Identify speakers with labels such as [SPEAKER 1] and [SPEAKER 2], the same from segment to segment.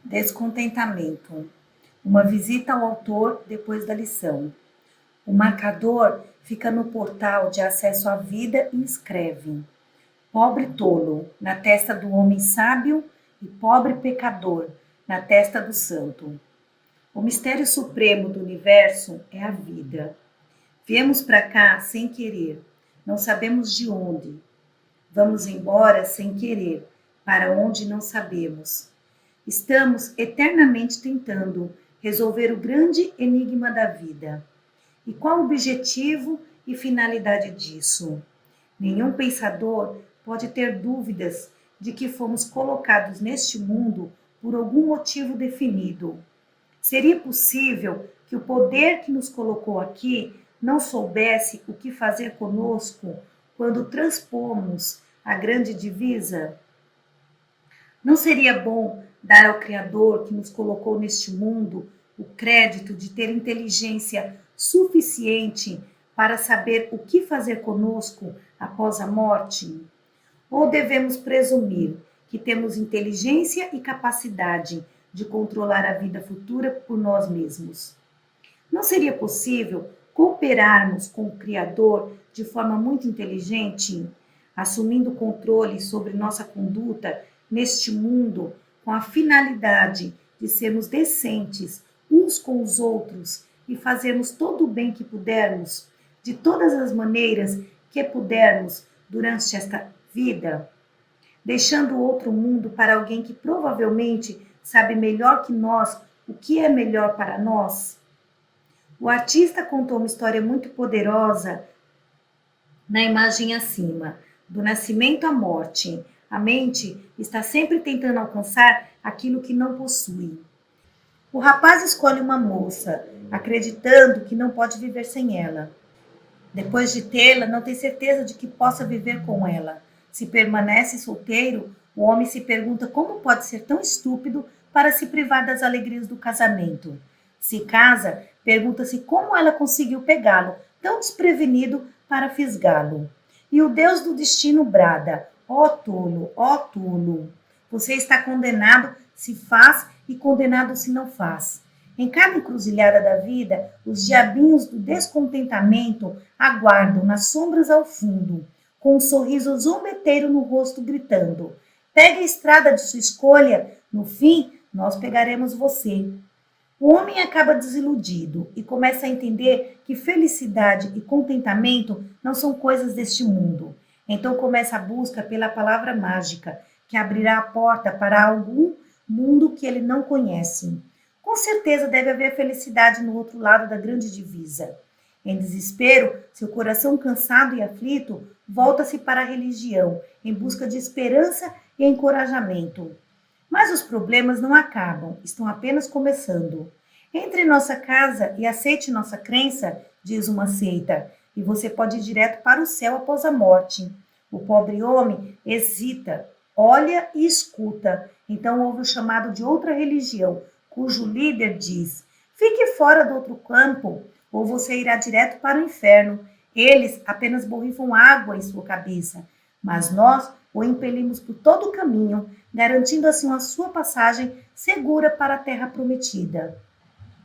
[SPEAKER 1] Descontentamento. Uma visita ao autor depois da lição. O marcador fica no portal de acesso à vida e escreve: pobre tolo, na testa do homem sábio, e pobre pecador, na testa do santo. O mistério supremo do universo é a vida. Viemos para cá sem querer, não sabemos de onde. Vamos embora sem querer, para onde não sabemos. Estamos eternamente tentando resolver o grande enigma da vida. E qual o objetivo e finalidade disso? Nenhum pensador pode ter dúvidas de que fomos colocados neste mundo por algum motivo definido. Seria possível que o poder que nos colocou aqui não soubesse o que fazer conosco quando transpomos a grande divisa? Não seria bom dar ao Criador que nos colocou neste mundo o crédito de ter inteligência suficiente para saber o que fazer conosco após a morte? Ou devemos presumir que temos inteligência e capacidade de controlar a vida futura por nós mesmos? Não seria possível cooperarmos com o Criador de forma muito inteligente, assumindo o controle sobre nossa conduta neste mundo com a finalidade de sermos decentes uns com os outros e fazermos todo o bem que pudermos, de todas as maneiras que pudermos durante esta vida, deixando o outro mundo para alguém que provavelmente sabe melhor que nós o que é melhor para nós? O artista contou uma história muito poderosa na imagem acima, do nascimento à morte. A mente está sempre tentando alcançar aquilo que não possui. O rapaz escolhe uma moça, acreditando que não pode viver sem ela. Depois de tê-la, não tem certeza de que possa viver com ela. Se permanece solteiro, o homem se pergunta como pode ser tão estúpido para se privar das alegrias do casamento. Se casa, pergunta-se como ela conseguiu pegá-lo, tão desprevenido, para fisgá-lo. E o Deus do destino brada: ó tolo, você está condenado se faz e condenado se não faz. Em cada encruzilhada da vida, os diabinhos do descontentamento aguardam nas sombras ao fundo, com um sorriso zombeteiro no rosto, gritando: pegue a estrada de sua escolha, no fim nós pegaremos você. O homem acaba desiludido e começa a entender que felicidade e contentamento não são coisas deste mundo. Então começa a busca pela palavra mágica, que abrirá a porta para algum mundo que ele não conhece. Com certeza deve haver felicidade no outro lado da grande divisa. Em desespero, seu coração cansado e aflito volta-se para a religião, em busca de esperança e encorajamento. Mas os problemas não acabam, estão apenas começando. Entre em nossa casa e aceite nossa crença, diz uma seita, e você pode ir direto para o céu após a morte. O pobre homem hesita, olha e escuta. Então ouve o chamado de outra religião, cujo líder diz: fique fora do outro campo, ou você irá direto para o inferno. Eles apenas borrifam água em sua cabeça, mas nós o impelimos por todo o caminho, garantindo assim a sua passagem segura para a terra prometida.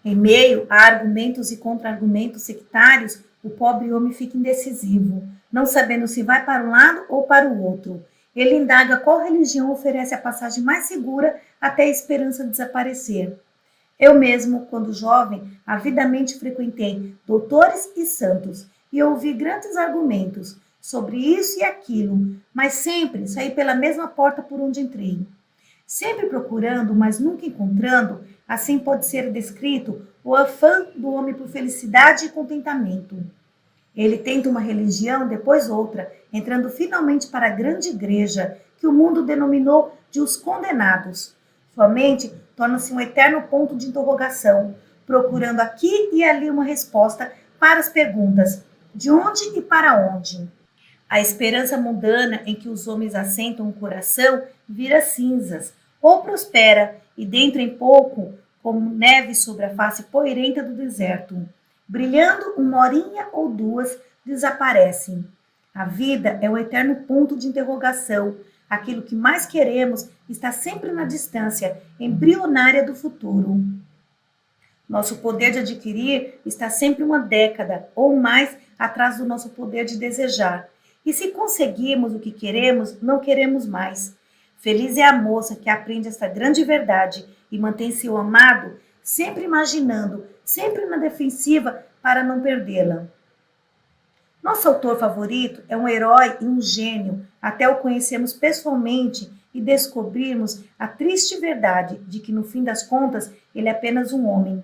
[SPEAKER 1] Em meio a argumentos e contra-argumentos sectários, o pobre homem fica indecisivo, não sabendo se vai para um lado ou para o outro. Ele indaga qual religião oferece a passagem mais segura até a esperança desaparecer. Eu mesmo, quando jovem, avidamente frequentei doutores e santos e ouvi grandes argumentos sobre isso e aquilo, mas sempre saí pela mesma porta por onde entrei. Sempre procurando, mas nunca encontrando, assim pode ser descrito o afã do homem por felicidade e contentamento. Ele tenta uma religião, depois outra, entrando finalmente para a grande igreja, que o mundo denominou de os condenados. Sua mente torna-se um eterno ponto de interrogação, procurando aqui e ali uma resposta para as perguntas: de onde e para onde? A esperança mundana em que os homens assentam o coração vira cinzas, ou prospera, e dentro em pouco, como neve sobre a face poeirenta do deserto, brilhando uma horinha ou duas, desaparecem. A vida é um eterno ponto de interrogação. Aquilo que mais queremos está sempre na distância embrionária do futuro. Nosso poder de adquirir está sempre uma década ou mais atrás do nosso poder de desejar. E se conseguirmos o que queremos, não queremos mais. Feliz é a moça que aprende esta grande verdade e mantém seu amado sempre imaginando, sempre na defensiva para não perdê-la. Nosso autor favorito é um herói e um gênio, até o conhecermos pessoalmente e descobrirmos a triste verdade de que, no fim das contas, ele é apenas um homem.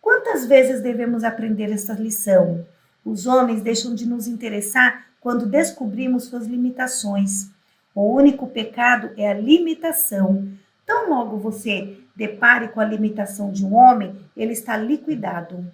[SPEAKER 1] Quantas vezes devemos aprender esta lição? Os homens deixam de nos interessar quando descobrimos suas limitações. O único pecado é a limitação. Tão logo você depare com a limitação de um homem, ele está liquidado.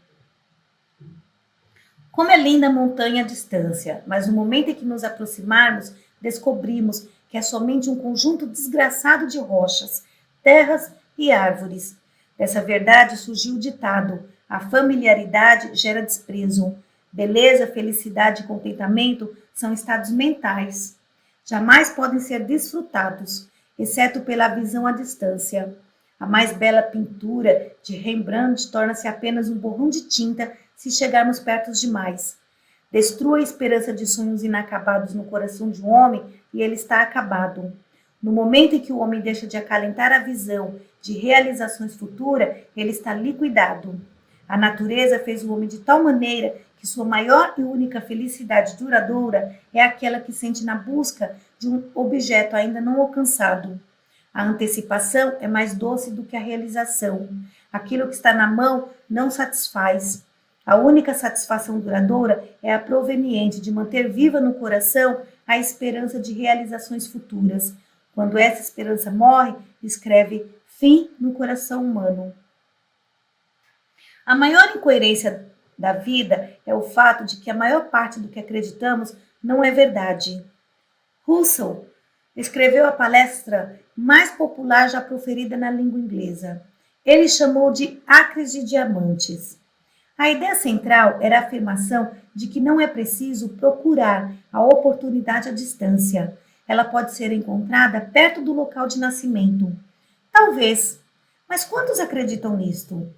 [SPEAKER 1] Como é linda a montanha à distância, mas no momento em que nos aproximarmos, descobrimos que é somente um conjunto desgraçado de rochas, terras e árvores. Dessa verdade surgiu o ditado: a familiaridade gera desprezo. Beleza, felicidade e contentamento são estados mentais. Jamais podem ser desfrutados, exceto pela visão à distância. A mais bela pintura de Rembrandt torna-se apenas um borrão de tinta se chegarmos perto demais. Destrua a esperança de sonhos inacabados no coração de um homem e ele está acabado. No momento em que o homem deixa de acalentar a visão de realizações futuras, ele está liquidado. A natureza fez o homem de tal maneira que sua maior e única felicidade duradoura é aquela que sente na busca de um objeto ainda não alcançado. A antecipação é mais doce do que a realização. Aquilo que está na mão não satisfaz. A única satisfação duradoura é a proveniente de manter viva no coração a esperança de realizações futuras. Quando essa esperança morre, escreve fim no coração humano. A maior incoerência da vida é o fato de que a maior parte do que acreditamos não é verdade. Russell escreveu a palestra mais popular já proferida na língua inglesa. Ele chamou de Acres de Diamantes. A ideia central era a afirmação de que não é preciso procurar a oportunidade à distância. Ela pode ser encontrada perto do local de nascimento. Talvez, mas quantos acreditam nisto?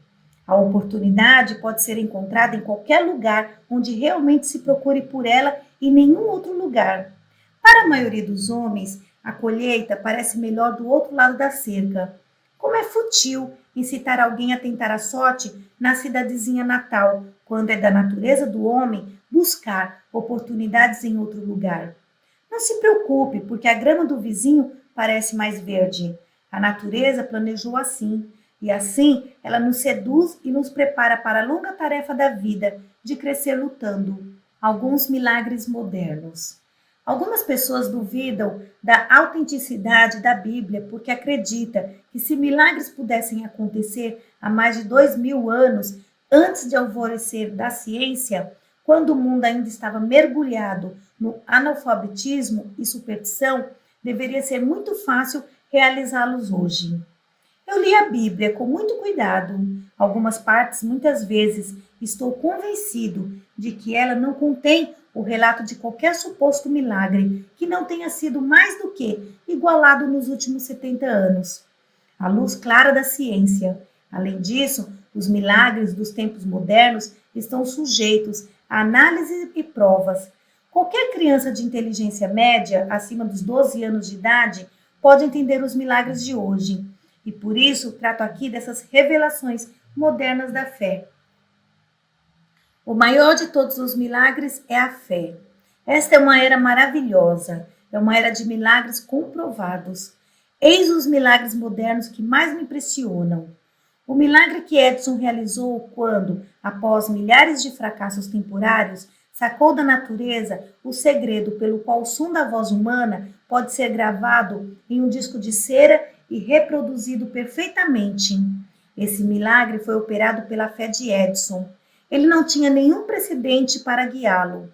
[SPEAKER 1] A oportunidade pode ser encontrada em qualquer lugar onde realmente se procure por ela e nenhum outro lugar. Para a maioria dos homens, a colheita parece melhor do outro lado da cerca. Como é fútil incitar alguém a tentar a sorte na cidadezinha natal, quando é da natureza do homem buscar oportunidades em outro lugar. Não se preocupe, porque a grama do vizinho parece mais verde. A natureza planejou assim, e assim ela nos seduz e nos prepara para a longa tarefa da vida, de crescer lutando. Alguns milagres modernos. Algumas pessoas duvidam da autenticidade da Bíblia porque acreditam que se milagres pudessem acontecer há mais de 2000 anos, antes de alvorecer da ciência, quando o mundo ainda estava mergulhado no analfabetismo e superstição, deveria ser muito fácil realizá-los hoje. Eu li a Bíblia com muito cuidado. Algumas partes, muitas vezes, estou convencido de que ela não contém o relato de qualquer suposto milagre que não tenha sido mais do que igualado nos últimos 70 anos. A luz clara da ciência. Além disso, os milagres dos tempos modernos estão sujeitos a análise e provas. Qualquer criança de inteligência média, acima dos 12 anos de idade, pode entender os milagres de hoje. E por isso trato aqui dessas revelações modernas da fé. O maior de todos os milagres é a fé. Esta é uma era maravilhosa, é uma era de milagres comprovados. Eis os milagres modernos que mais me impressionam. O milagre que Edison realizou quando, após milhares de fracassos temporários, sacou da natureza o segredo pelo qual o som da voz humana pode ser gravado em um disco de cera e reproduzido perfeitamente. Esse milagre foi operado pela fé de Edison. Ele não tinha nenhum precedente para guiá-lo.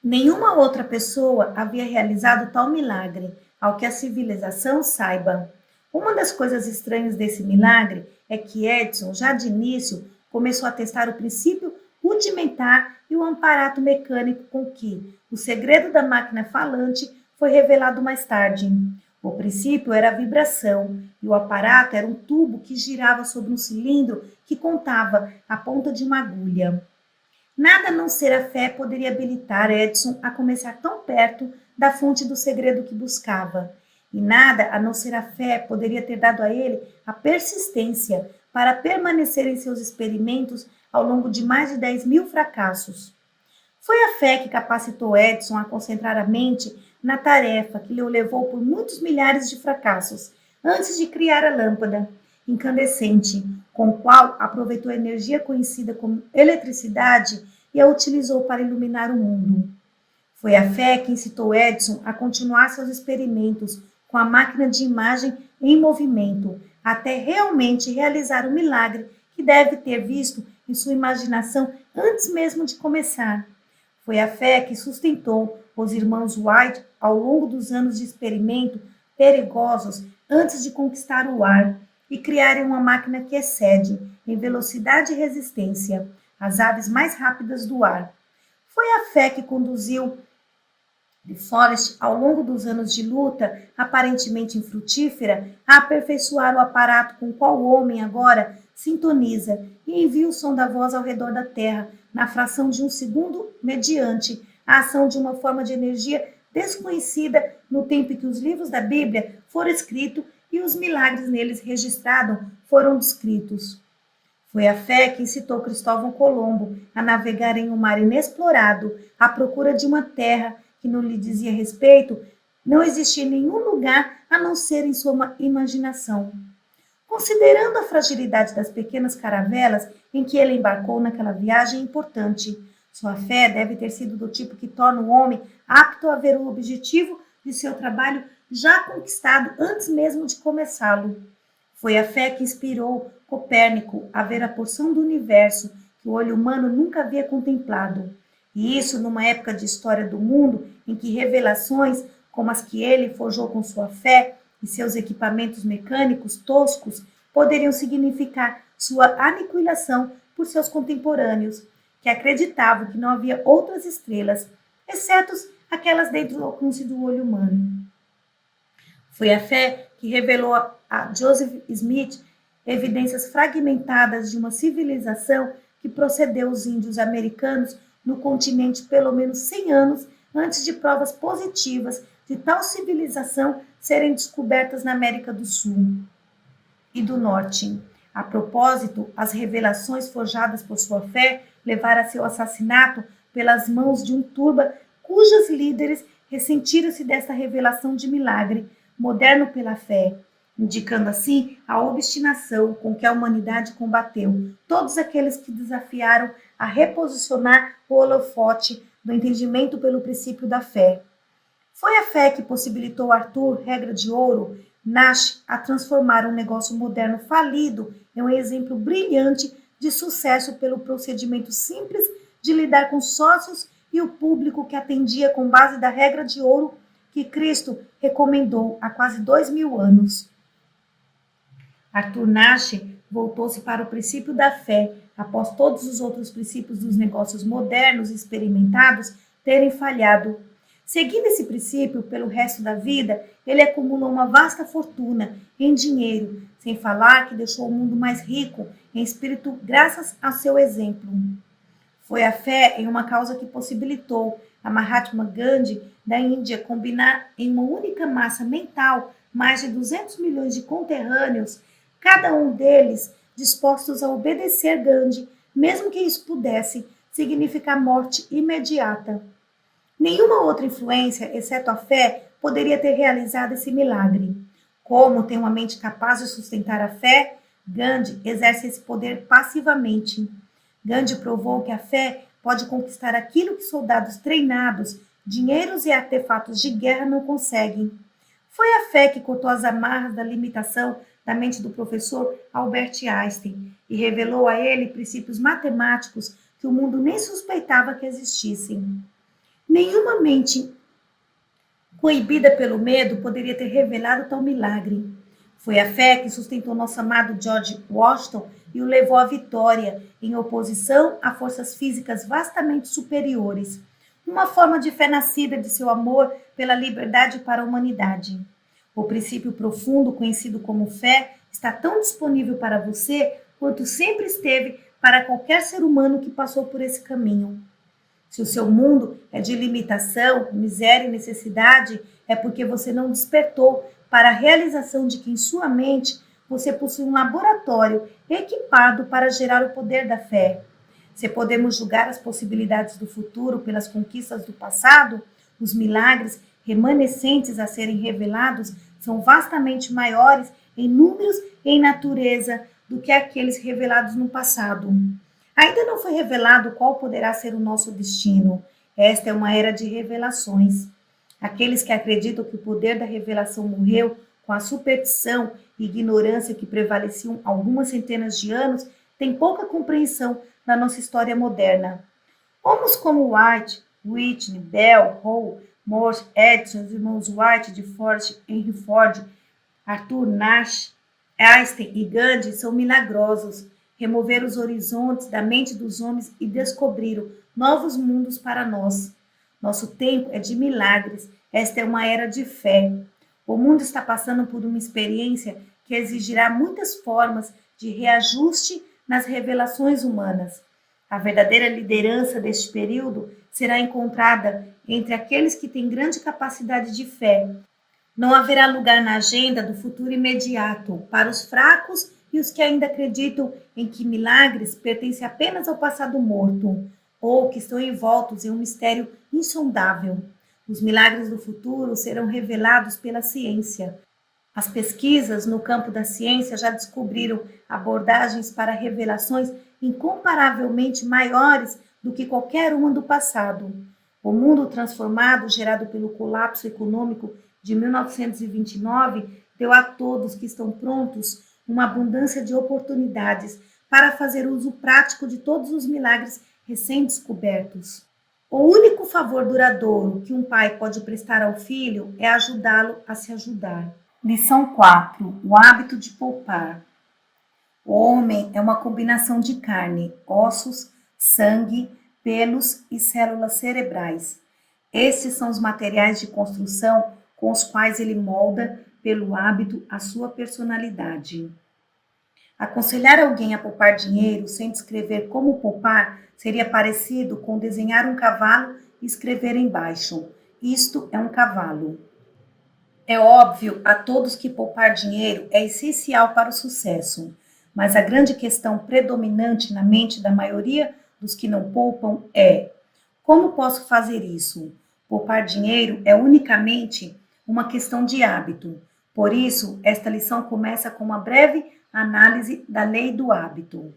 [SPEAKER 1] Nenhuma outra pessoa havia realizado tal milagre, ao que a civilização saiba. Uma das coisas estranhas desse milagre é que Edison, já de início, começou a testar o princípio rudimentar e o aparato mecânico com que o segredo da máquina falante foi revelado mais tarde. O princípio era a vibração e o aparato era um tubo que girava sobre um cilindro que contava a ponta de uma agulha. Nada a não ser a fé poderia habilitar Edison a começar tão perto da fonte do segredo que buscava. E nada a não ser a fé poderia ter dado a ele a persistência para permanecer em seus experimentos ao longo de mais de 10.000 fracassos. Foi a fé que capacitou Edison a concentrar a mente na tarefa que lhe levou por muitos milhares de fracassos, antes de criar a lâmpada incandescente, com o qual aproveitou a energia conhecida como eletricidade e a utilizou para iluminar o mundo. Foi a fé que incitou Edison a continuar seus experimentos com a máquina de imagem em movimento, até realmente realizar o milagre que deve ter visto em sua imaginação antes mesmo de começar. Foi a fé que sustentou os irmãos White ao longo dos anos de experimento perigosos antes de conquistar o ar e criarem uma máquina que excede, em velocidade e resistência, as aves mais rápidas do ar. Foi a fé que conduziu de Forrest, ao longo dos anos de luta, aparentemente infrutífera, a aperfeiçoar o aparato com o qual o homem agora sintoniza e envia o som da voz ao redor da Terra, na fração de um segundo, mediante a ação de uma forma de energia desconhecida no tempo em que os livros da Bíblia foram escritos e os milagres neles registrados foram descritos. Foi a fé que incitou Cristóvão Colombo a navegar em um mar inexplorado à procura de uma terra que não lhe dizia respeito, não existia em nenhum lugar a não ser em sua imaginação. Considerando a fragilidade das pequenas caravelas em que ele embarcou naquela viagem importante, sua fé deve ter sido do tipo que torna o homem apto a ver o objetivo de seu trabalho já conquistado antes mesmo de começá-lo. Foi a fé que inspirou Copérnico a ver a porção do universo que o olho humano nunca havia contemplado. E isso numa época de história do mundo em que revelações como as que ele forjou com sua fé e seus equipamentos mecânicos toscos poderiam significar sua aniquilação por seus contemporâneos, que acreditavam que não havia outras estrelas, exceto aquelas dentro do alcance do olho humano. Foi a fé que revelou a Joseph Smith evidências fragmentadas de uma civilização que procedeu os índios americanos no continente pelo menos 100 anos antes de provas positivas de tal civilização serem descobertas na América do Sul e do Norte. A propósito, as revelações forjadas por sua fé levaram a seu assassinato pelas mãos de um turba cujos líderes ressentiram-se desta revelação de milagre moderno pela fé, indicando assim a obstinação com que a humanidade combateu todos aqueles que desafiaram a reposicionar o holofote do entendimento pelo princípio da fé. Foi a fé que possibilitou Arthur, regra de ouro, Nash, a transformar um negócio moderno falido em um exemplo brilhante de sucesso pelo procedimento simples de lidar com sócios e o público que atendia com base da regra de ouro que Cristo recomendou há quase 2000 anos. Arthur Nash voltou-se para o princípio da fé, após todos os outros princípios dos negócios modernos e experimentados terem falhado. Seguindo esse princípio pelo resto da vida, ele acumulou uma vasta fortuna em dinheiro, sem falar que deixou o mundo mais rico em espírito graças ao seu exemplo. Foi a fé em uma causa que possibilitou a Mahatma Gandhi da Índia combinar em uma única massa mental mais de 200 milhões de conterrâneos, cada um deles dispostos a obedecer Gandhi, mesmo que isso pudesse significar morte imediata. Nenhuma outra influência, exceto a fé, poderia ter realizado esse milagre. Como tem uma mente capaz de sustentar a fé, Gandhi exerce esse poder passivamente. Gandhi provou que a fé pode conquistar aquilo que soldados treinados, dinheiros e artefatos de guerra não conseguem. Foi a fé que cortou as amarras da limitação da mente do professor Albert Einstein e revelou a ele princípios matemáticos que o mundo nem suspeitava que existissem. Nenhuma mente coibida pelo medo poderia ter revelado tal milagre. Foi a fé que sustentou nosso amado George Washington e o levou à vitória, em oposição a forças físicas vastamente superiores. Uma forma de fé nascida de seu amor pela liberdade para a humanidade. O princípio profundo, conhecido como fé, está tão disponível para você quanto sempre esteve para qualquer ser humano que passou por esse caminho. Se o seu mundo é de limitação, miséria e necessidade, é porque você não despertou para a realização de que em sua mente você possui um laboratório equipado para gerar o poder da fé. Se podemos julgar as possibilidades do futuro pelas conquistas do passado, os milagres remanescentes a serem revelados são vastamente maiores em números e em natureza do que aqueles revelados no passado. Ainda não foi revelado qual poderá ser o nosso destino. Esta é uma era de revelações. Aqueles que acreditam que o poder da revelação morreu com a superstição e ignorância que prevaleciam algumas centenas de anos têm pouca compreensão da nossa história moderna. Homens como White, Whitney, Bell, Hall, Morse, Edison, os irmãos White, de Forest, Henry Ford, Arthur Nash, Einstein e Gandhi são milagrosos. Removeram os horizontes da mente dos homens e descobriram novos mundos para nós. Nosso tempo é de milagres. Esta é uma era de fé. O mundo está passando por uma experiência que exigirá muitas formas de reajuste nas revelações humanas. A verdadeira liderança deste período será encontrada entre aqueles que têm grande capacidade de fé. Não haverá lugar na agenda do futuro imediato para os fracos e os que ainda acreditam em que milagres pertencem apenas ao passado morto, ou que estão envoltos em um mistério insondável. Os milagres do futuro serão revelados pela ciência. As pesquisas no campo da ciência já descobriram abordagens para revelações incomparavelmente maiores do que qualquer uma do passado. O mundo transformado, gerado pelo colapso econômico de 1929, deu a todos que estão prontos uma abundância de oportunidades para fazer uso prático de todos os milagres recém-descobertos. O único favor duradouro que um pai pode prestar ao filho é ajudá-lo a se ajudar. Lição 4. O hábito de poupar. O homem é uma combinação de carne, ossos, sangue, pelos e células cerebrais. Estes são os materiais de construção com os quais ele molda, pelo hábito, a sua personalidade. Aconselhar alguém a poupar dinheiro sem descrever como poupar seria parecido com desenhar um cavalo e escrever embaixo: isto é um cavalo. É óbvio a todos que poupar dinheiro é essencial para o sucesso, mas a grande questão predominante na mente da maioria dos que não poupam é: como posso fazer isso? Poupar dinheiro é unicamente uma questão de hábito. Por isso, esta lição começa com uma breve análise da lei do hábito.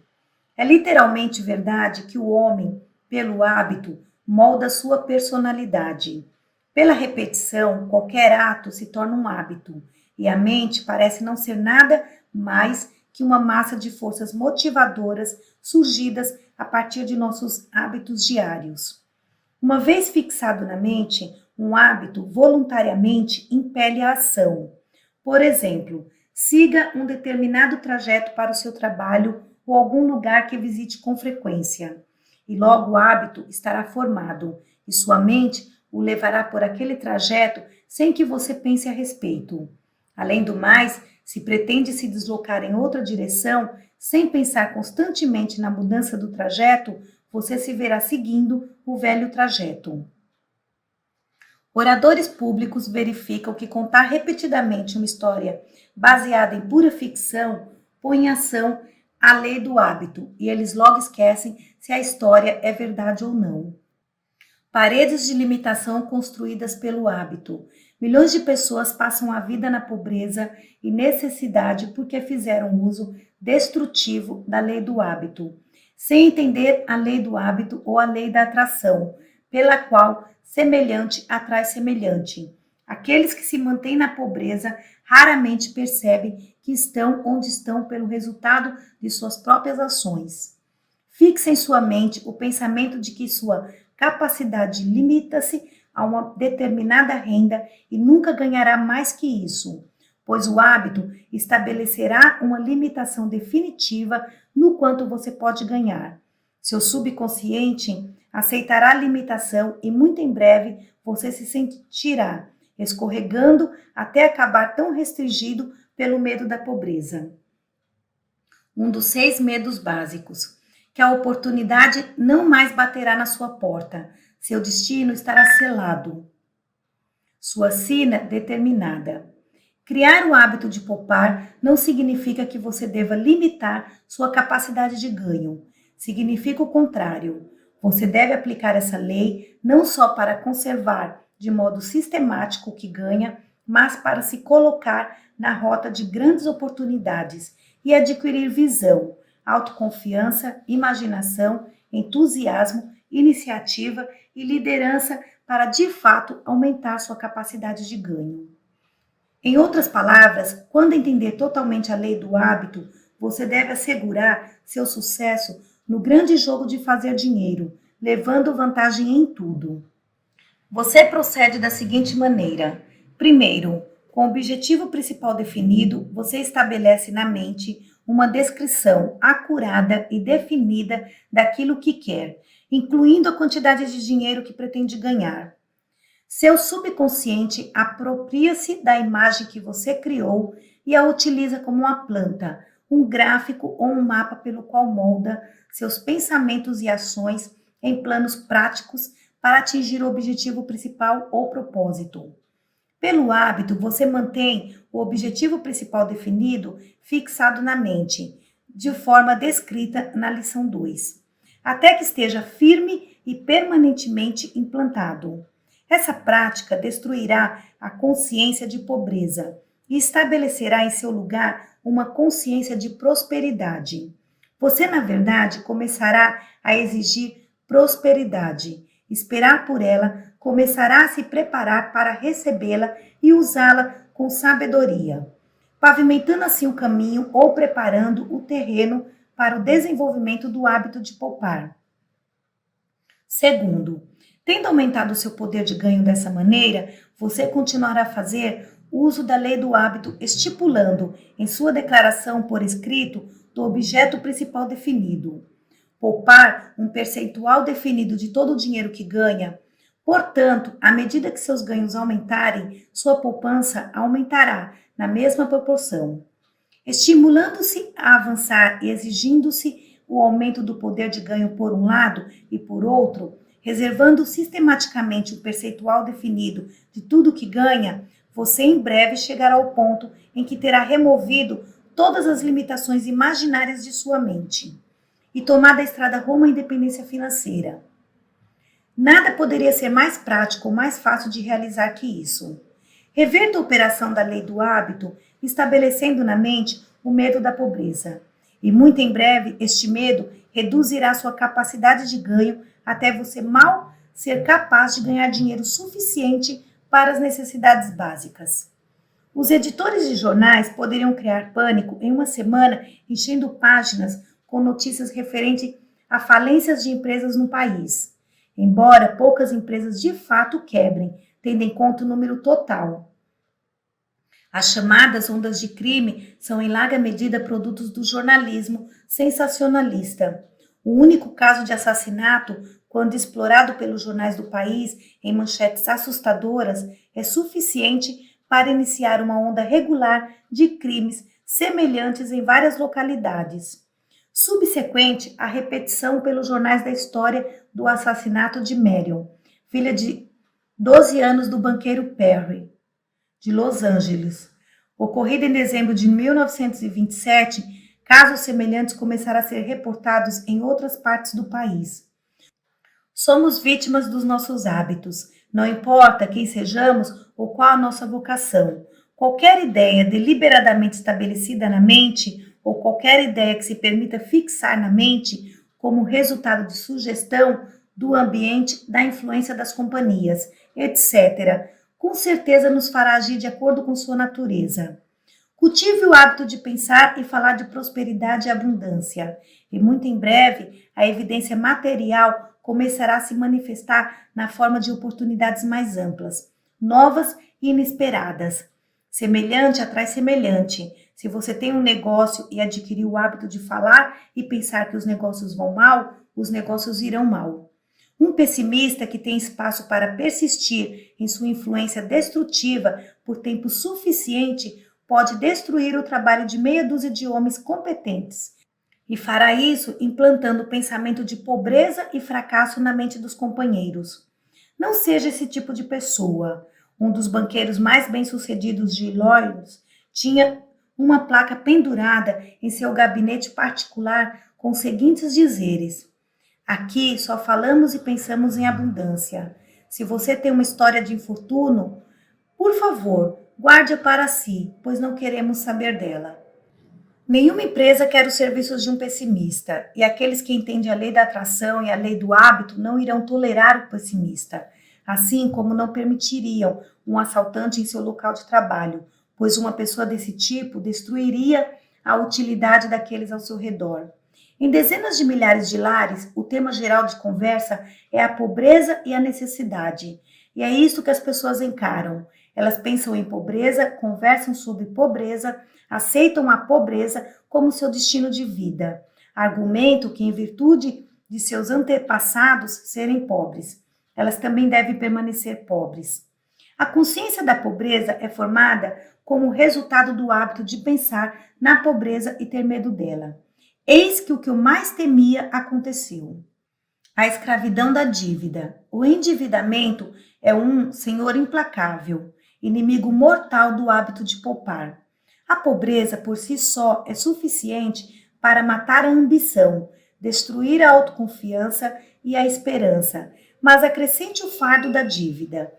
[SPEAKER 1] É literalmente verdade que o homem, pelo hábito, molda sua personalidade. Pela repetição, qualquer ato se torna um hábito, e a mente parece não ser nada mais que uma massa de forças motivadoras surgidas a partir de nossos hábitos diários. Uma vez fixado na mente, um hábito voluntariamente impele a ação. Por exemplo, siga um determinado trajeto para o seu trabalho ou algum lugar que visite com frequência. E logo o hábito estará formado, e sua mente o levará por aquele trajeto sem que você pense a respeito. Além do mais, se pretende se deslocar em outra direção, sem pensar constantemente na mudança do trajeto, você se verá seguindo o velho trajeto. Oradores públicos verificam que contar repetidamente uma história baseada em pura ficção põe em ação a lei do hábito e eles logo esquecem se a história é verdade ou não. Paredes de limitação construídas pelo hábito. Milhões de pessoas passam a vida na pobreza e necessidade porque fizeram uso destrutivo da lei do hábito, sem entender a lei do hábito ou a lei da atração, pela qual semelhante atrai semelhante. Aqueles que se mantêm na pobreza raramente percebem que estão onde estão pelo resultado de suas próprias ações. Fixe em sua mente o pensamento de que sua capacidade limita-se a uma determinada renda e nunca ganhará mais que isso, pois o hábito estabelecerá uma limitação definitiva no quanto você pode ganhar. Seu subconsciente aceitará a limitação e muito em breve você se sentirá escorregando até acabar tão restringido pelo medo da pobreza. Um dos 6 medos básicos, que a oportunidade não mais baterá na sua porta, seu destino estará selado, sua sina determinada. Criar o hábito de poupar não significa que você deva limitar sua capacidade de ganho. Significa o contrário. Você deve aplicar essa lei não só para conservar de modo sistemático o que ganha, mas para se colocar na rota de grandes oportunidades e adquirir visão, autoconfiança, imaginação, entusiasmo, iniciativa e liderança para de fato aumentar sua capacidade de ganho. Em outras palavras, quando entender totalmente a lei do hábito, você deve assegurar seu sucesso no grande jogo de fazer dinheiro, levando vantagem em tudo. Você procede da seguinte maneira: primeiro, com o objetivo principal definido, você estabelece na mente uma descrição acurada e definida daquilo que quer, incluindo a quantidade de dinheiro que pretende ganhar. Seu subconsciente apropria-se da imagem que você criou e a utiliza como uma planta, um gráfico ou um mapa pelo qual molda seus pensamentos e ações em planos práticos para atingir o objetivo principal ou propósito. Pelo hábito, você mantém o objetivo principal definido fixado na mente, de forma descrita na lição 2, até que esteja firme e permanentemente implantado. Essa prática destruirá a consciência de pobreza e estabelecerá em seu lugar uma consciência de prosperidade. Você, na verdade, começará a exigir prosperidade, esperar por ela, começará a se preparar para recebê-la e usá-la com sabedoria, pavimentando assim o caminho ou preparando o terreno para o desenvolvimento do hábito de poupar. Segundo, tendo aumentado o seu poder de ganho dessa maneira, você continuará a fazer uso da lei do hábito, estipulando em sua declaração por escrito do objeto principal definido. Poupar um percentual definido de todo o dinheiro que ganha. Portanto, à medida que seus ganhos aumentarem, sua poupança aumentará na mesma proporção. Estimulando-se a avançar e exigindo-se o aumento do poder de ganho por um lado e por outro, reservando sistematicamente o percentual definido de tudo que ganha, você em breve chegará ao ponto em que terá removido todas as limitações imaginárias de sua mente e tomado a estrada rumo à independência financeira. Nada poderia ser mais prático ou mais fácil de realizar que isso. Reverta a operação da lei do hábito, estabelecendo na mente o medo da pobreza. E muito em breve, este medo reduzirá sua capacidade de ganho até você mal ser capaz de ganhar dinheiro suficiente para as necessidades básicas. Os editores de jornais poderiam criar pânico em uma semana, enchendo páginas com notícias referentes a falências de empresas no país. Embora poucas empresas de fato quebrem, tendo em conta o número total. As chamadas ondas de crime são em larga medida produtos do jornalismo sensacionalista. O único caso de assassinato, quando explorado pelos jornais do país em manchetes assustadoras, é suficiente para iniciar uma onda regular de crimes semelhantes em várias localidades. Subsequente à repetição pelos jornais da história do assassinato de Marion, filha de 12 anos do banqueiro Perry, de Los Angeles. Ocorrida em dezembro de 1927, casos semelhantes começaram a ser reportados em outras partes do país. Somos vítimas dos nossos hábitos, não importa quem sejamos ou qual a nossa vocação. Qualquer ideia deliberadamente estabelecida na mente ou qualquer ideia que se permita fixar na mente como resultado de sugestão do ambiente, da influência das companhias, etc., com certeza nos fará agir de acordo com sua natureza. Cultive o hábito de pensar e falar de prosperidade e abundância, e muito em breve a evidência material começará a se manifestar na forma de oportunidades mais amplas, novas e inesperadas. Semelhante atrai semelhante. Se você tem um negócio e adquiriu o hábito de falar e pensar que os negócios vão mal, os negócios irão mal. Um pessimista que tem espaço para persistir em sua influência destrutiva por tempo suficiente pode destruir o trabalho de meia dúzia de homens competentes. E fará isso implantando o pensamento de pobreza e fracasso na mente dos companheiros. Não seja esse tipo de pessoa. Um dos banqueiros mais bem-sucedidos de Lloyds tinha uma placa pendurada em seu gabinete particular com os seguintes dizeres: aqui só falamos e pensamos em abundância. Se você tem uma história de infortúnio, por favor, guarde-a para si, pois não queremos saber dela. Nenhuma empresa quer os serviços de um pessimista, e aqueles que entendem a lei da atração e a lei do hábito não irão tolerar o pessimista, assim como não permitiriam um assaltante em seu local de trabalho, pois uma pessoa desse tipo destruiria a utilidade daqueles ao seu redor. Em dezenas de milhares de lares, o tema geral de conversa é a pobreza e a necessidade, e é isso que as pessoas encaram. Elas pensam em pobreza, conversam sobre pobreza, aceitam a pobreza como seu destino de vida. Argumentam que, em virtude de seus antepassados serem pobres, elas também devem permanecer pobres. A consciência da pobreza é formada como resultado do hábito de pensar na pobreza e ter medo dela. Eis que o que eu mais temia aconteceu. A escravidão da dívida. O endividamento é um senhor implacável, inimigo mortal do hábito de poupar. A pobreza por si só é suficiente para matar a ambição, destruir a autoconfiança e a esperança, mas acrescente o fardo da dívida.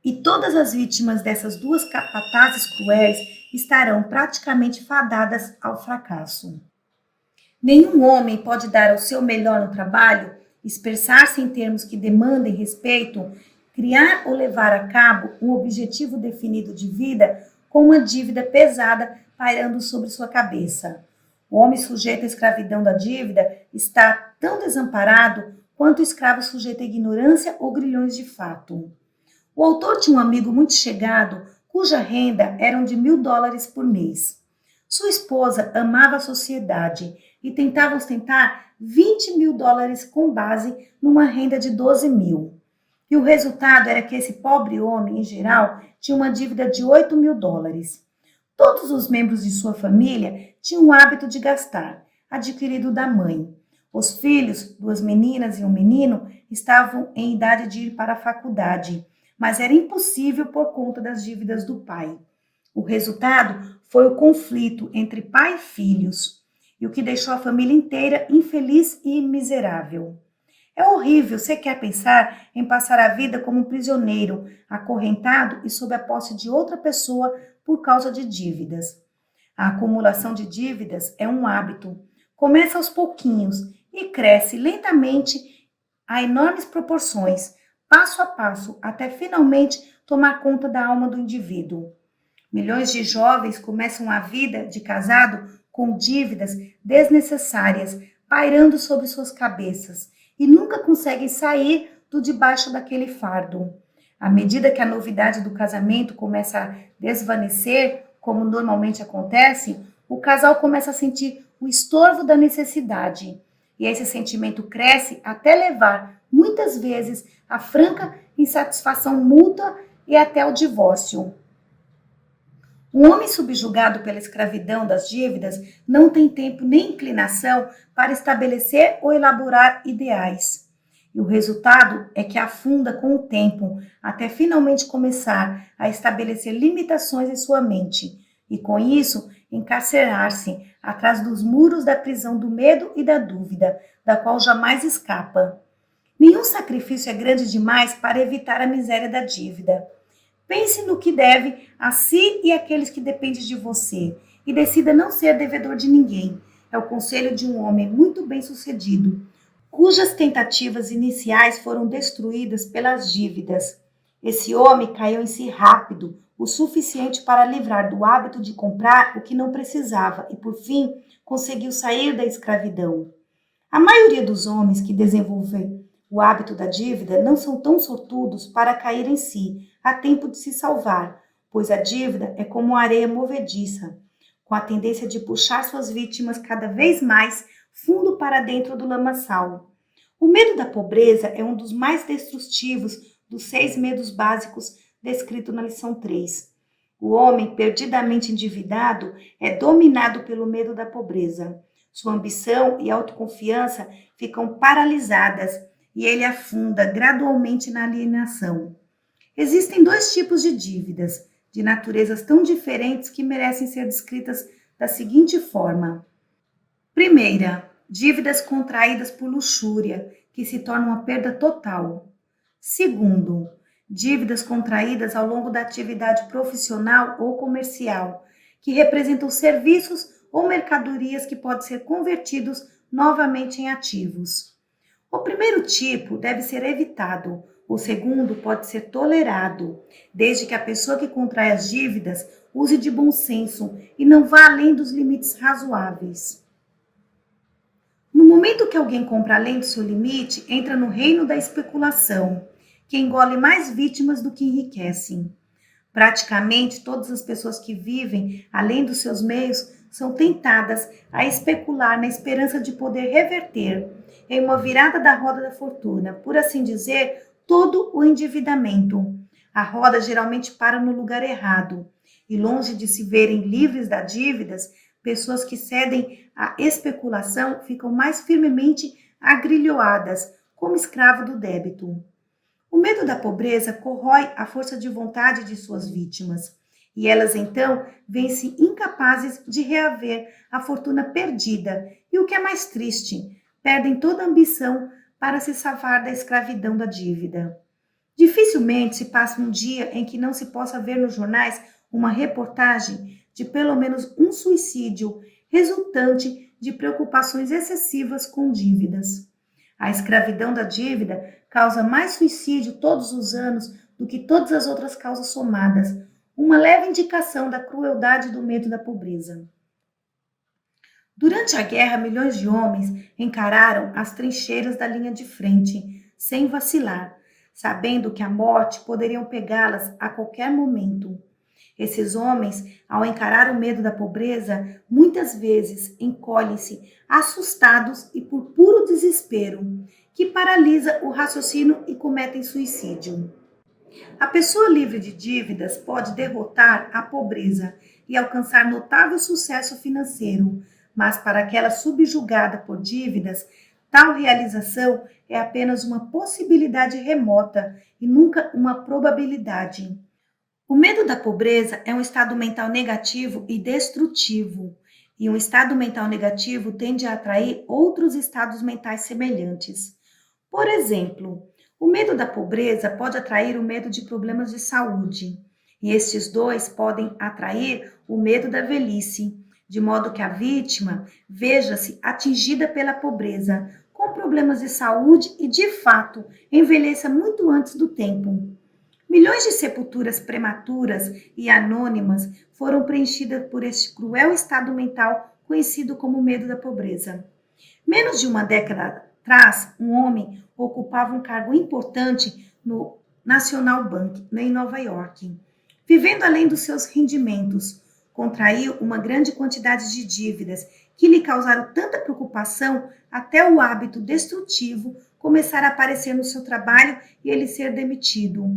[SPEAKER 1] E todas as vítimas dessas duas capatazes cruéis estarão praticamente fadadas ao fracasso. Nenhum homem pode dar o seu melhor no trabalho, expressar-se em termos que demandem respeito, criar ou levar a cabo um objetivo definido de vida com uma dívida pesada pairando sobre sua cabeça. O homem sujeito à escravidão da dívida está tão desamparado quanto o escravo sujeito à ignorância ou grilhões de fato. O autor tinha um amigo muito chegado, cuja renda era de $1.000 por mês. Sua esposa amava a sociedade e tentava ostentar $20.000 com base numa renda de 12.000. E o resultado era que esse pobre homem, em geral, tinha uma dívida de $8.000. Todos os membros de sua família tinham o hábito de gastar, adquirido da mãe. Os filhos, 2 meninas e um menino, estavam em idade de ir para a faculdade, mas era impossível por conta das dívidas do pai. O resultado foi o conflito entre pai e filhos, e o que deixou a família inteira infeliz e miserável. É horrível sequer pensar em passar a vida como um prisioneiro, acorrentado e sob a posse de outra pessoa por causa de dívidas. A acumulação de dívidas é um hábito. Começa aos pouquinhos e cresce lentamente a enormes proporções, passo a passo, até finalmente tomar conta da alma do indivíduo. Milhões de jovens começam a vida de casado com dívidas desnecessárias pairando sobre suas cabeças e nunca conseguem sair do debaixo daquele fardo. À medida que a novidade do casamento começa a desvanecer, como normalmente acontece, o casal começa a sentir o estorvo da necessidade. E esse sentimento cresce até levar, muitas vezes, à franca insatisfação mútua e até o divórcio. Um homem subjugado pela escravidão das dívidas não tem tempo nem inclinação para estabelecer ou elaborar ideais. E o resultado é que afunda com o tempo, até finalmente começar a estabelecer limitações em sua mente, e com isso encarcerar-se atrás dos muros da prisão do medo e da dúvida, da qual jamais escapa. Nenhum sacrifício é grande demais para evitar a miséria da dívida. Pense no que deve a si e àqueles que dependem de você e decida não ser devedor de ninguém. É o conselho de um homem muito bem-sucedido, cujas tentativas iniciais foram destruídas pelas dívidas. Esse homem caiu em si rápido, o suficiente para livrar do hábito de comprar o que não precisava e, por fim, conseguiu sair da escravidão. A maioria dos homens que desenvolvem o hábito da dívida não são tão sortudos para cair em si, a tempo de se salvar, pois a dívida é como uma areia movediça, com a tendência de puxar suas vítimas cada vez mais fundo para dentro do lamaçal. O medo da pobreza é um dos mais destrutivos dos 6 medos básicos descritos na lição 3. O homem perdidamente endividado é dominado pelo medo da pobreza. Sua ambição e autoconfiança ficam paralisadas e ele afunda gradualmente na alienação. Existem 2 tipos de dívidas, de naturezas tão diferentes que merecem ser descritas da seguinte forma. Primeira, dívidas contraídas por luxúria, que se tornam uma perda total. Segundo, dívidas contraídas ao longo da atividade profissional ou comercial, que representam serviços ou mercadorias que podem ser convertidos novamente em ativos. O primeiro tipo deve ser evitado, o segundo pode ser tolerado, desde que a pessoa que contrai as dívidas use de bom senso e não vá além dos limites razoáveis. No momento que alguém compra além do seu limite, entra no reino da especulação, que engole mais vítimas do que enriquecem. Praticamente todas as pessoas que vivem além dos seus meios são tentadas a especular na esperança de poder reverter, em uma virada da roda da fortuna, por assim dizer, todo o endividamento. A roda geralmente para no lugar errado, e longe de se verem livres das dívidas, pessoas que cedem à especulação ficam mais firmemente agrilhoadas, como escravo do débito. O medo da pobreza corrói a força de vontade de suas vítimas, e elas então veem-se incapazes de reaver a fortuna perdida, e o que é mais triste, perdem toda a ambição para se safar da escravidão da dívida. Dificilmente se passa um dia em que não se possa ver nos jornais uma reportagem de pelo menos um suicídio resultante de preocupações excessivas com dívidas. A escravidão da dívida causa mais suicídio todos os anos do que todas as outras causas somadas, uma leve indicação da crueldade do medo da pobreza. Durante a guerra, milhões de homens encararam as trincheiras da linha de frente, sem vacilar, sabendo que a morte poderiam pegá-las a qualquer momento. Esses homens, ao encarar o medo da pobreza, muitas vezes encolhem-se assustados e por puro desespero, que paralisa o raciocínio e cometem suicídio. A pessoa livre de dívidas pode derrotar a pobreza e alcançar notável sucesso financeiro, mas para aquela subjugada por dívidas, tal realização é apenas uma possibilidade remota e nunca uma probabilidade. O medo da pobreza é um estado mental negativo e destrutivo, e um estado mental negativo tende a atrair outros estados mentais semelhantes. Por exemplo, o medo da pobreza pode atrair o medo de problemas de saúde, e estes dois podem atrair o medo da velhice, de modo que a vítima veja-se atingida pela pobreza, com problemas de saúde e, de fato, envelheça muito antes do tempo. Milhões de sepulturas prematuras e anônimas foram preenchidas por este cruel estado mental conhecido como medo da pobreza. Menos de uma década atrás, um homem ocupava um cargo importante no National Bank, em Nova York. Vivendo além dos seus rendimentos, contraiu uma grande quantidade de dívidas que lhe causaram tanta preocupação até o hábito destrutivo começar a aparecer no seu trabalho e ele ser demitido.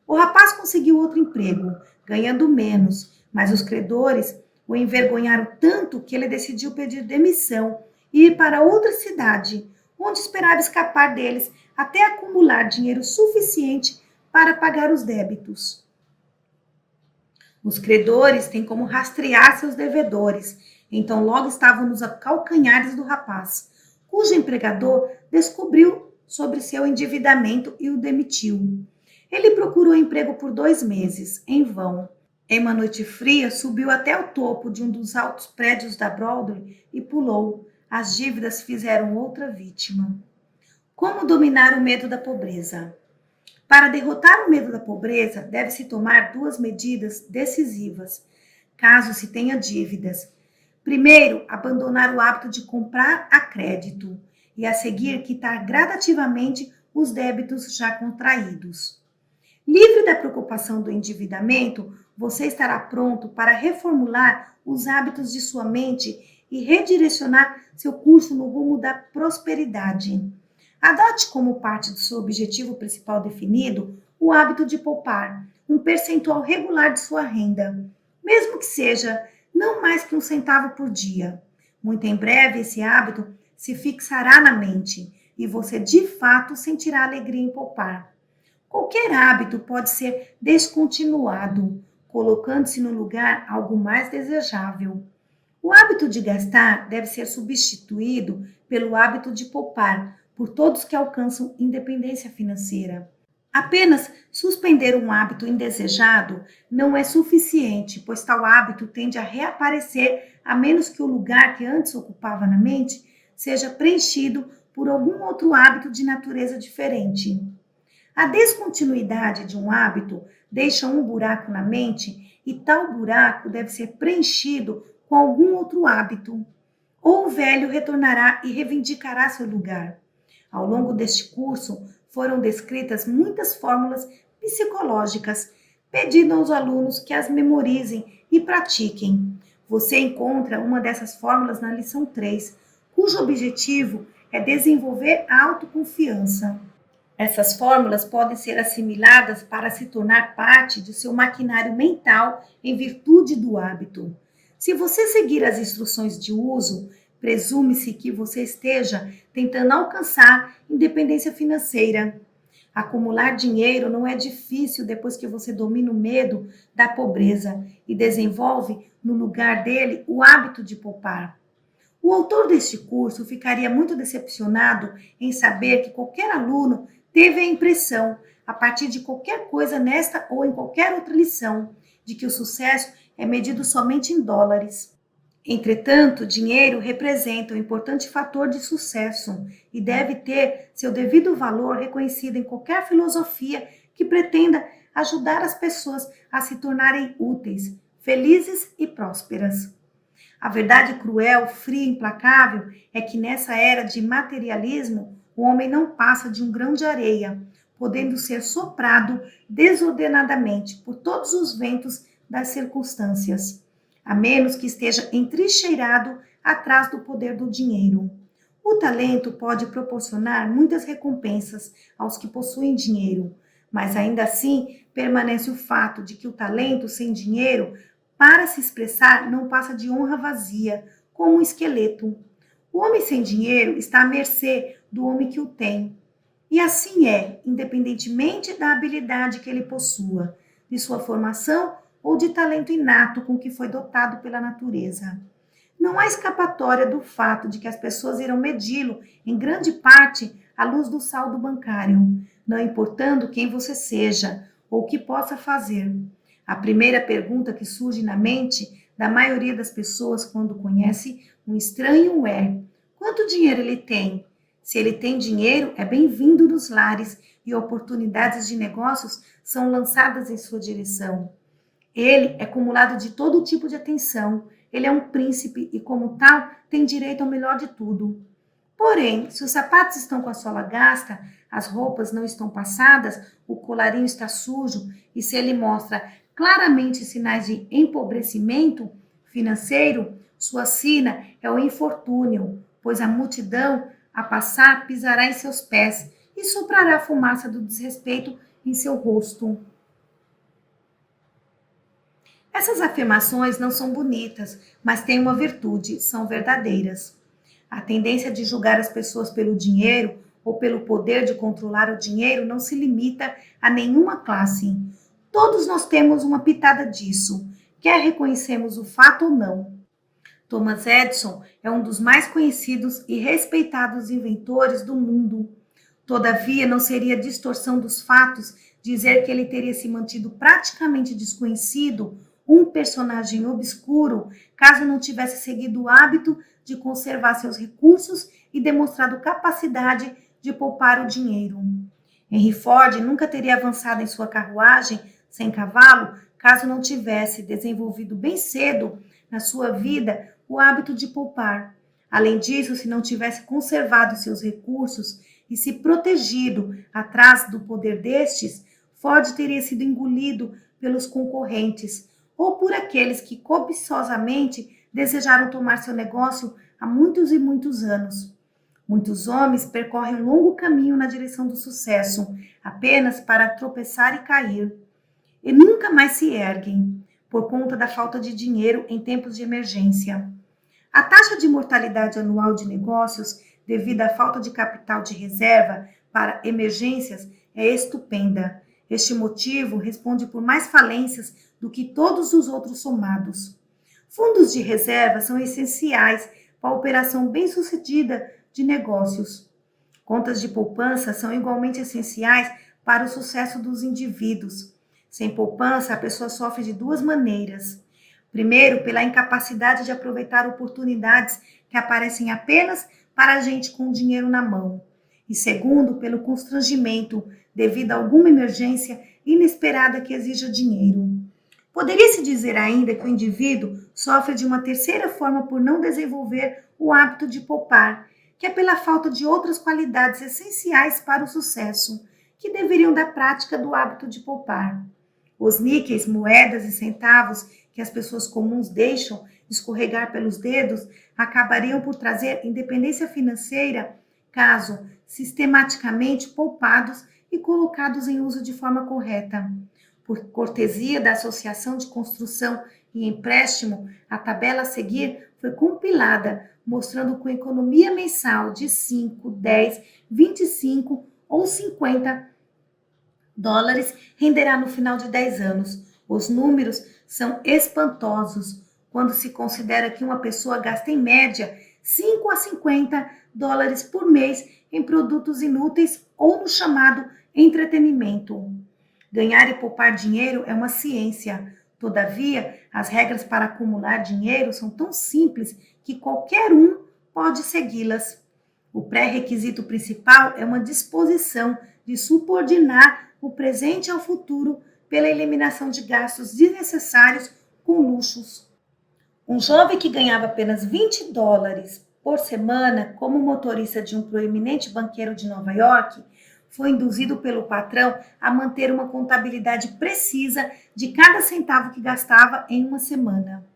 [SPEAKER 1] O rapaz conseguiu outro emprego, ganhando menos, mas os credores o envergonharam tanto que ele decidiu pedir demissão e ir para outra cidade, onde esperava escapar deles até acumular dinheiro suficiente para pagar os débitos. Os credores têm como rastrear seus devedores, então logo estavam nos calcanhares do rapaz, cujo empregador descobriu sobre seu endividamento e o demitiu. Ele procurou emprego por 2 meses, em vão. Em uma noite fria, subiu até o topo de um dos altos prédios da Broadway e pulou. As dívidas fizeram outra vítima. Como dominar o medo da pobreza? Para derrotar o medo da pobreza, deve-se tomar 2 medidas decisivas, caso se tenha dívidas. Primeiro, abandonar o hábito de comprar a crédito e, a seguir, quitar gradativamente os débitos já contraídos. Livre da preocupação do endividamento, você estará pronto para reformular os hábitos de sua mente e redirecionar seu curso no rumo da prosperidade. Adote como parte do seu objetivo principal definido o hábito de poupar um percentual regular de sua renda, mesmo que seja não mais que 1 centavo por dia. Muito em breve, esse hábito se fixará na mente e você de fato sentirá alegria em poupar. Qualquer hábito pode ser descontinuado, colocando-se no lugar algo mais desejável. O hábito de gastar deve ser substituído pelo hábito de poupar por todos que alcançam independência financeira. Apenas suspender um hábito indesejado não é suficiente, pois tal hábito tende a reaparecer a menos que o lugar que antes ocupava na mente seja preenchido por algum outro hábito de natureza diferente. A descontinuidade de um hábito deixa um buraco na mente e tal buraco deve ser preenchido com algum outro hábito. Ou o velho retornará e reivindicará seu lugar. Ao longo deste curso, foram descritas muitas fórmulas psicológicas, pedindo aos alunos que as memorizem e pratiquem. Você encontra uma dessas fórmulas na lição 3, cujo objetivo é desenvolver a autoconfiança. Essas fórmulas podem ser assimiladas para se tornar parte de seu maquinário mental em virtude do hábito. Se você seguir as instruções de uso, presume-se que você esteja tentando alcançar independência financeira. Acumular dinheiro não é difícil depois que você domina o medo da pobreza e desenvolve, no lugar dele, o hábito de poupar. O autor deste curso ficaria muito decepcionado em saber que qualquer aluno teve a impressão, a partir de qualquer coisa nesta ou em qualquer outra lição, de que o sucesso é medido somente em dólares. Entretanto, dinheiro representa um importante fator de sucesso e deve ter seu devido valor reconhecido em qualquer filosofia que pretenda ajudar as pessoas a se tornarem úteis, felizes e prósperas. A verdade cruel, fria e implacável é que nessa era de materialismo, o homem não passa de um grão de areia, podendo ser soprado desordenadamente por todos os ventos das circunstâncias, a menos que esteja entrincheirado atrás do poder do dinheiro. O talento pode proporcionar muitas recompensas aos que possuem dinheiro, mas ainda assim permanece o fato de que o talento sem dinheiro para se expressar não passa de honra vazia, como um esqueleto. O homem sem dinheiro está à mercê do homem que o tem. E assim é, independentemente da habilidade que ele possua, de sua formação ou de talento inato com que foi dotado pela natureza. Não há escapatória do fato de que as pessoas irão medi-lo, em grande parte, à luz do saldo bancário, não importando quem você seja ou o que possa fazer. A primeira pergunta que surge na mente da maioria das pessoas quando conhece um estranho é: quanto dinheiro ele tem? Se ele tem dinheiro, é bem-vindo nos lares e oportunidades de negócios são lançadas em sua direção. Ele é cumulado de todo tipo de atenção, ele é um príncipe e, como tal, tem direito ao melhor de tudo. Porém, se os sapatos estão com a sola gasta, as roupas não estão passadas, o colarinho está sujo e se ele mostra claramente sinais de empobrecimento financeiro, sua sina é o infortúnio, pois a multidão a passar pisará em seus pés e soprará a fumaça do desrespeito em seu rosto. Essas afirmações não são bonitas, mas têm uma virtude, são verdadeiras. A tendência de julgar as pessoas pelo dinheiro ou pelo poder de controlar o dinheiro não se limita a nenhuma classe. Todos nós temos uma pitada disso, quer reconhecemos o fato ou não. Thomas Edison é um dos mais conhecidos e respeitados inventores do mundo. Todavia, não seria distorção dos fatos dizer que ele teria se mantido praticamente desconhecido, um personagem obscuro, caso não tivesse seguido o hábito de conservar seus recursos e demonstrado capacidade de poupar o dinheiro. Henry Ford nunca teria avançado em sua carruagem sem cavalo, caso não tivesse desenvolvido bem cedo na sua vida o hábito de poupar. Além disso, se não tivesse conservado seus recursos e se protegido atrás do poder destes, Ford teria sido engolido pelos concorrentes ou por aqueles que cobiçosamente desejaram tomar seu negócio há muitos e muitos anos. Muitos homens percorrem um longo caminho na direção do sucesso, apenas para tropeçar e cair, e nunca mais se erguem, por conta da falta de dinheiro em tempos de emergência. A taxa de mortalidade anual de negócios, devido à falta de capital de reserva para emergências, é estupenda. Este motivo responde por mais falências do que todos os outros somados. Fundos de reserva são essenciais para a operação bem-sucedida de negócios. Contas de poupança são igualmente essenciais para o sucesso dos indivíduos. Sem poupança, a pessoa sofre de duas maneiras. Primeiro, pela incapacidade de aproveitar oportunidades que aparecem apenas para a gente com o dinheiro na mão. E segundo, pelo constrangimento devido a alguma emergência inesperada que exija dinheiro. Poderia-se dizer ainda que o indivíduo sofre de uma terceira forma por não desenvolver o hábito de poupar, que é pela falta de outras qualidades essenciais para o sucesso, que deveriam da prática do hábito de poupar. Os níqueis, moedas e centavos que as pessoas comuns deixam escorregar pelos dedos acabariam por trazer independência financeira caso sistematicamente poupados e colocados em uso de forma correta. Por cortesia da Associação de Construção e Empréstimo, a tabela a seguir foi compilada, mostrando com economia mensal de 5, 10, 25 ou 50 dólares renderá no final de 10 anos. Os números são espantosos quando se considera que uma pessoa gasta em média 5 a 50 dólares por mês em produtos inúteis ou no chamado entretenimento. Ganhar e poupar dinheiro é uma ciência. Todavia, as regras para acumular dinheiro são tão simples que qualquer um pode segui-las. O pré-requisito principal é uma disposição de subordinar o presente ao futuro pela eliminação de gastos desnecessários com luxos. Um jovem que ganhava apenas 20 dólares por semana como motorista de um proeminente banqueiro de Nova York foi induzido pelo patrão a manter uma contabilidade precisa de cada centavo que gastava em uma semana.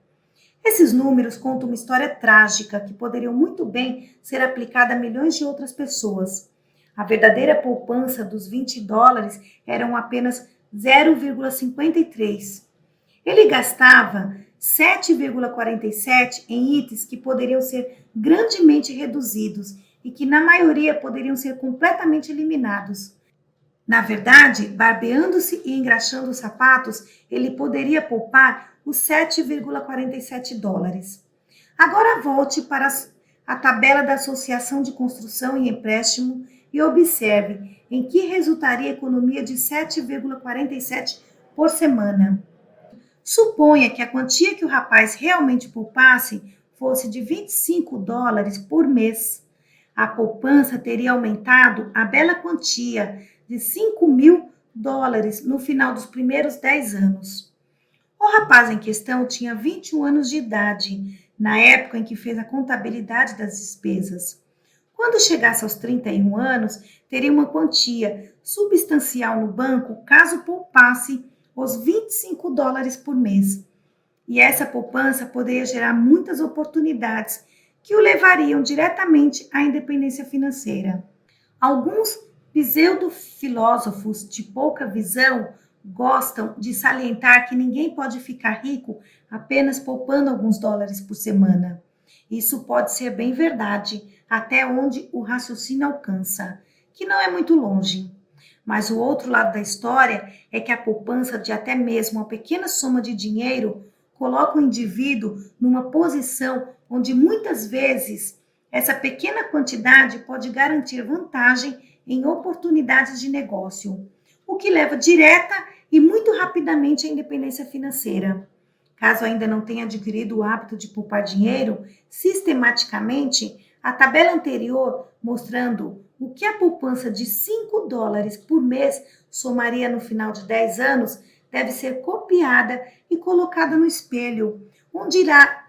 [SPEAKER 1] Esses números contam uma história trágica que poderiam muito bem ser aplicada a milhões de outras pessoas. A verdadeira poupança dos 20 dólares eram apenas 0,53. Ele gastava 7,47 em itens que poderiam ser grandemente reduzidos e que, na maioria, poderiam ser completamente eliminados. Na verdade, barbeando-se e engraxando os sapatos, ele poderia poupar os 7,47 dólares. Agora volte para a tabela da Associação de Construção e Empréstimo e observe em que resultaria a economia de 7,47 por semana. Suponha que a quantia que o rapaz realmente poupasse fosse de 25 dólares por mês. A poupança teria aumentado a bela quantia de 5.000 dólares no final dos primeiros 10 anos. O rapaz em questão tinha 21 anos de idade, na época em que fez a contabilidade das despesas. Quando chegasse aos 31 anos, teria uma quantia substancial no banco caso poupasse os 25 dólares por mês. E essa poupança poderia gerar muitas oportunidades que o levariam diretamente à independência financeira. Alguns pseudo-filósofos de pouca visão gostam de salientar que ninguém pode ficar rico apenas poupando alguns dólares por semana. Isso pode ser bem verdade, até onde o raciocínio alcança, que não é muito longe. Mas o outro lado da história é que a poupança de até mesmo uma pequena soma de dinheiro coloca o indivíduo numa posição onde muitas vezes essa pequena quantidade pode garantir vantagem em oportunidades de negócio, o que leva direta e muito rapidamente à independência financeira. Caso ainda não tenha adquirido o hábito de poupar dinheiro, sistematicamente, a tabela anterior mostrando o que a poupança de 5 dólares por mês somaria no final de 10 anos deve ser copiada e colocada no espelho, onde irá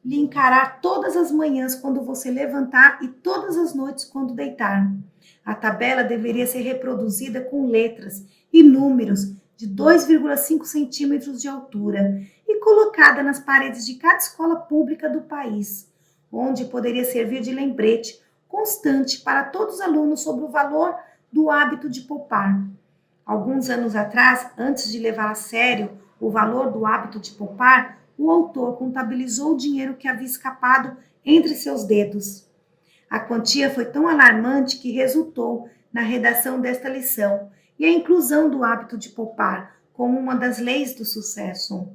[SPEAKER 1] lhe encarar todas as manhãs quando você levantar e todas as noites quando deitar. A tabela deveria ser reproduzida com letras e números de 2,5 centímetros de altura e colocada nas paredes de cada escola pública do país, onde poderia servir de lembrete constante para todos os alunos sobre o valor do hábito de poupar. Alguns anos atrás, antes de levar a sério o valor do hábito de poupar, o autor contabilizou o dinheiro que havia escapado entre seus dedos. A quantia foi tão alarmante que resultou na redação desta lição e a inclusão do hábito de poupar como uma das leis do sucesso.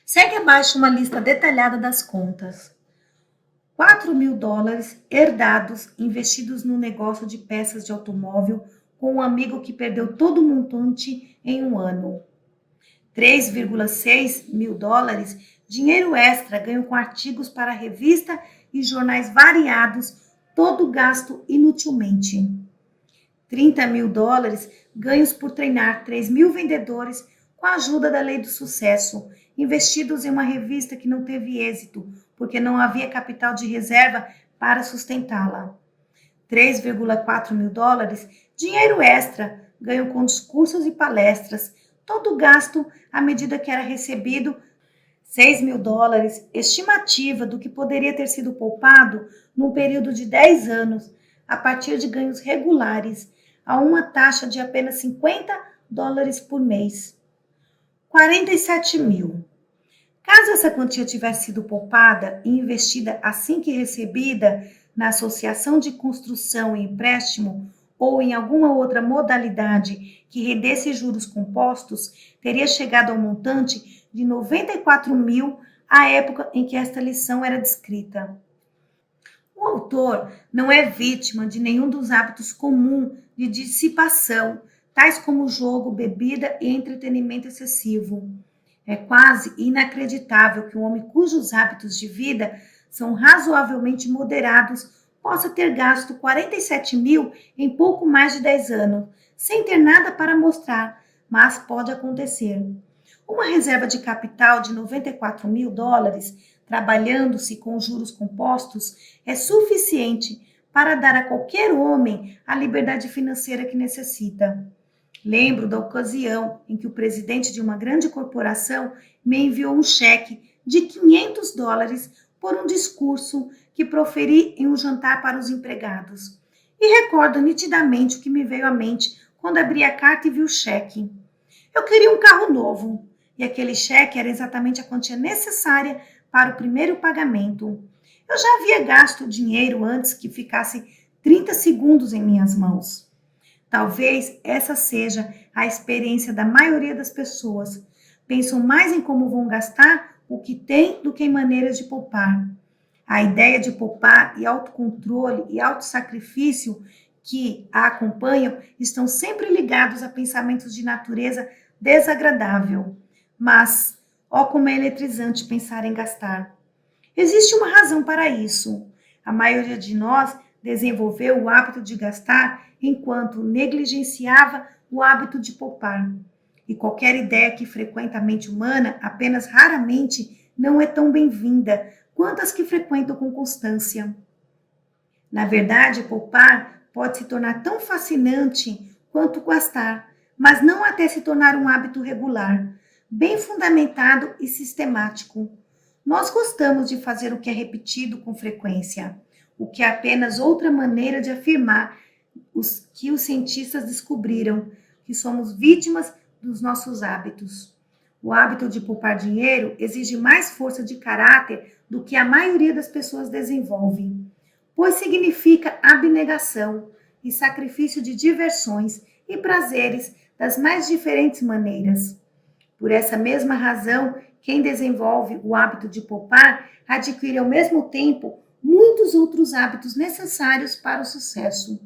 [SPEAKER 1] Segue abaixo uma lista detalhada das contas. $4.000 herdados, investidos no negócio de peças de automóvel com um amigo que perdeu todo o montante em um ano. $3,6 mil, dinheiro extra ganho com artigos para revista e jornais variados, todo gasto inutilmente. $30.000 ganhos por treinar 3.000 vendedores com a ajuda da lei do sucesso, investidos em uma revista que não teve êxito, porque não havia capital de reserva para sustentá-la. $3,4 mil, dinheiro extra, ganho com discursos e palestras, todo gasto à medida que era recebido. $6.000, estimativa do que poderia ter sido poupado num período de 10 anos, a partir de ganhos regulares, a uma taxa de apenas $50 por mês. 47 mil. Caso essa quantia tivesse sido poupada e investida assim que recebida na associação de construção e empréstimo ou em alguma outra modalidade que rendesse juros compostos, teria chegado ao montante de 94 mil à época em que esta lição era descrita. O autor não é vítima de nenhum dos hábitos comuns de dissipação, tais como jogo, bebida e entretenimento excessivo. É quase inacreditável que um homem cujos hábitos de vida são razoavelmente moderados possa ter gasto 47 mil em pouco mais de 10 anos, sem ter nada para mostrar, mas pode acontecer. Uma reserva de capital de 94 mil dólares, trabalhando-se com juros compostos, é suficiente para dar a qualquer homem a liberdade financeira que necessita. Lembro da ocasião em que o presidente de uma grande corporação me enviou um cheque de 500 dólares por um discurso que proferi em um jantar para os empregados. E recordo nitidamente o que me veio à mente quando abri a carta e vi o cheque. Eu queria um carro novo, e aquele cheque era exatamente a quantia necessária para o primeiro pagamento. Eu já havia gasto o dinheiro antes que ficasse 30 segundos em minhas mãos. Talvez essa seja a experiência da maioria das pessoas. Pensam mais em como vão gastar o que têm do que em maneiras de poupar. A ideia de poupar e autocontrole e autossacrifício que a acompanham estão sempre ligados a pensamentos de natureza desagradável. Mas, ó como é eletrizante pensar em gastar. Existe uma razão para isso. A maioria de nós desenvolveu o hábito de gastar enquanto negligenciava o hábito de poupar. E qualquer ideia que frequenta a mente humana apenas raramente não é tão bem-vinda quanto as que frequentam com constância. Na verdade, poupar pode se tornar tão fascinante quanto gastar, mas não até se tornar um hábito regular, bem fundamentado e sistemático. Nós gostamos de fazer o que é repetido com frequência, o que é apenas outra maneira de afirmar que os cientistas descobriram, que somos vítimas dos nossos hábitos. O hábito de poupar dinheiro exige mais força de caráter do que a maioria das pessoas desenvolve, pois significa abnegação e sacrifício de diversões e prazeres das mais diferentes maneiras. Por essa mesma razão, quem desenvolve o hábito de poupar adquire ao mesmo tempo muitos outros hábitos necessários para o sucesso,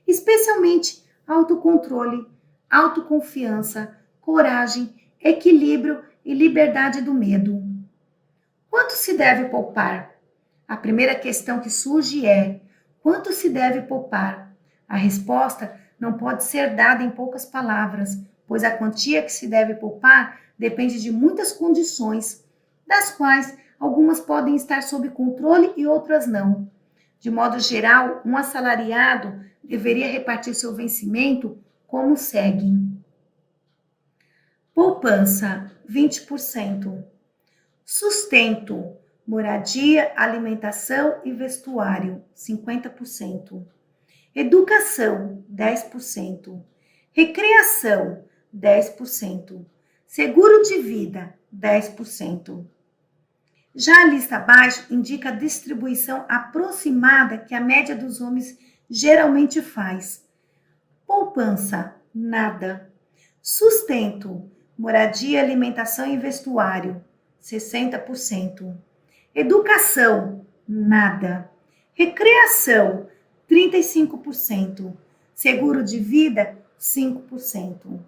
[SPEAKER 1] especialmente autocontrole, autoconfiança, coragem, equilíbrio e liberdade do medo. Quanto se deve poupar? A primeira questão que surge é: quanto se deve poupar? A resposta não pode ser dada em poucas palavras, pois a quantia que se deve poupar depende de muitas condições, das quais algumas podem estar sob controle e outras não. De modo geral, um assalariado deveria repartir seu vencimento como segue: poupança, 20%. Sustento, Moradia, alimentação e vestuário, 50%. Educação, 10%. Recreação, 10%. Seguro de vida, 10%. Já a lista abaixo indica a distribuição aproximada que a média dos homens geralmente faz. Poupança, nada. Sustento, moradia, alimentação e vestuário, 60%. Educação, nada. Recreação, 35%. Seguro de vida, 5%.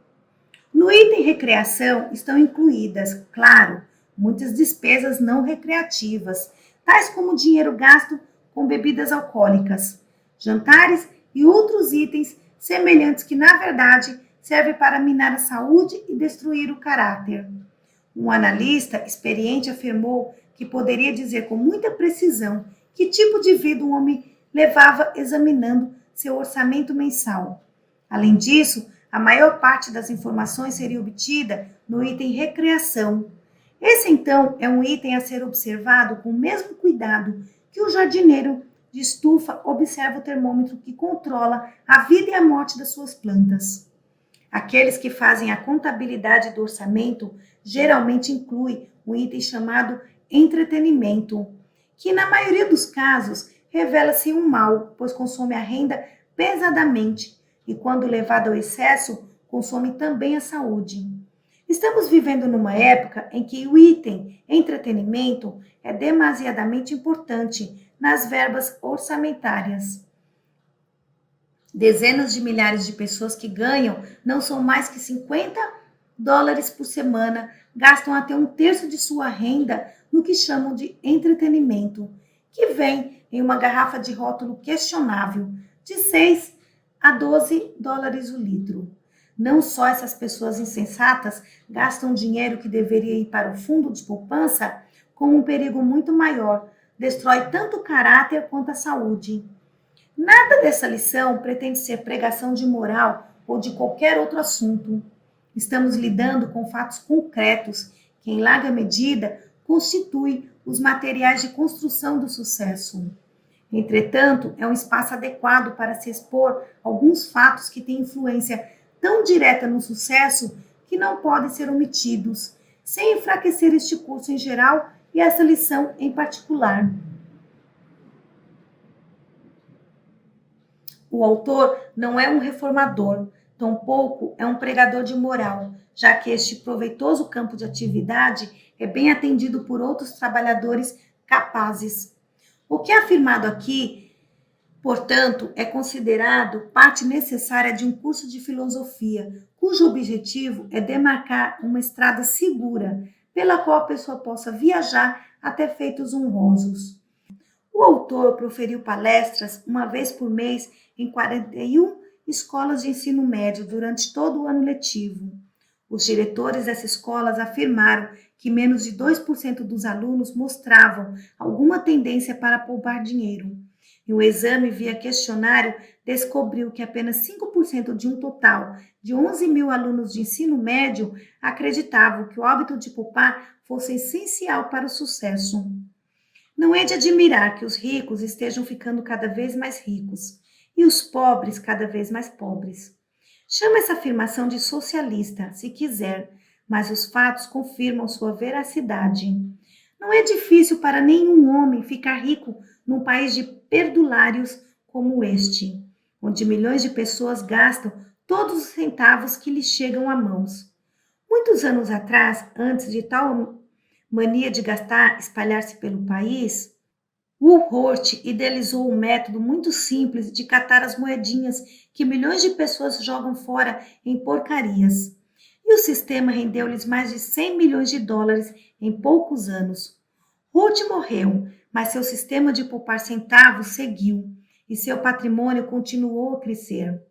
[SPEAKER 1] No item recreação estão incluídas, claro, muitas despesas não recreativas, tais como dinheiro gasto com bebidas alcoólicas, jantares e outros itens semelhantes que, na verdade, servem para minar a saúde e destruir o caráter. Um analista experiente afirmou que poderia dizer com muita precisão que tipo de vida um homem levava examinando seu orçamento mensal. Além disso, a maior parte das informações seria obtida no item recreação. Esse, então, é um item a ser observado com o mesmo cuidado que o jardineiro de estufa observa o termômetro que controla a vida e a morte das suas plantas. Aqueles que fazem a contabilidade do orçamento geralmente incluem um item chamado entretenimento, que na maioria dos casos revela-se um mal, pois consome a renda pesadamente e, quando levado ao excesso, consome também a saúde. Estamos vivendo numa época em que o item entretenimento é demasiadamente importante nas verbas orçamentárias. Dezenas de milhares de pessoas que ganham não são mais que $50 por semana, gastam até um terço de sua renda no que chamam de entretenimento, que vem em uma garrafa de rótulo questionável, de $6 a $12 o litro. Não só essas pessoas insensatas gastam dinheiro que deveria ir para o fundo de poupança, como um perigo muito maior, destrói tanto o caráter quanto a saúde. Nada dessa lição pretende ser pregação de moral ou de qualquer outro assunto. Estamos lidando com fatos concretos que, em larga medida, constituem os materiais de construção do sucesso. Entretanto, é um espaço adequado para se expor alguns fatos que têm influência tão direta no sucesso que não podem ser omitidos, sem enfraquecer este curso em geral e essa lição em particular. O autor não é um reformador, tampouco é um pregador de moral, já que este proveitoso campo de atividade é bem atendido por outros trabalhadores capazes. O que é afirmado aqui, portanto, é considerado parte necessária de um curso de filosofia, cujo objetivo é demarcar uma estrada segura pela qual a pessoa possa viajar até feitos honrosos. O autor proferiu palestras uma vez por mês em 41 escolas de ensino médio durante todo o ano letivo. Os diretores dessas escolas afirmaram que menos de 2% dos alunos mostravam alguma tendência para poupar dinheiro. E um exame via questionário descobriu que apenas 5% de um total de 11 mil alunos de ensino médio acreditavam que o hábito de poupar fosse essencial para o sucesso. Não é de admirar que os ricos estejam ficando cada vez mais ricos e os pobres cada vez mais pobres. Chama essa afirmação de socialista, se quiser, mas os fatos confirmam sua veracidade. Não é difícil para nenhum homem ficar rico num país de perdulários como este, onde milhões de pessoas gastam todos os centavos que lhes chegam a mãos. Muitos anos atrás, antes de tal mania de gastar espalhar-se pelo país, Woolworth idealizou um método muito simples de catar as moedinhas que milhões de pessoas jogam fora em porcarias. E o sistema rendeu-lhes mais de $100 milhões em poucos anos. Ruth morreu, mas seu sistema de poupar centavos seguiu e seu patrimônio continuou a crescer.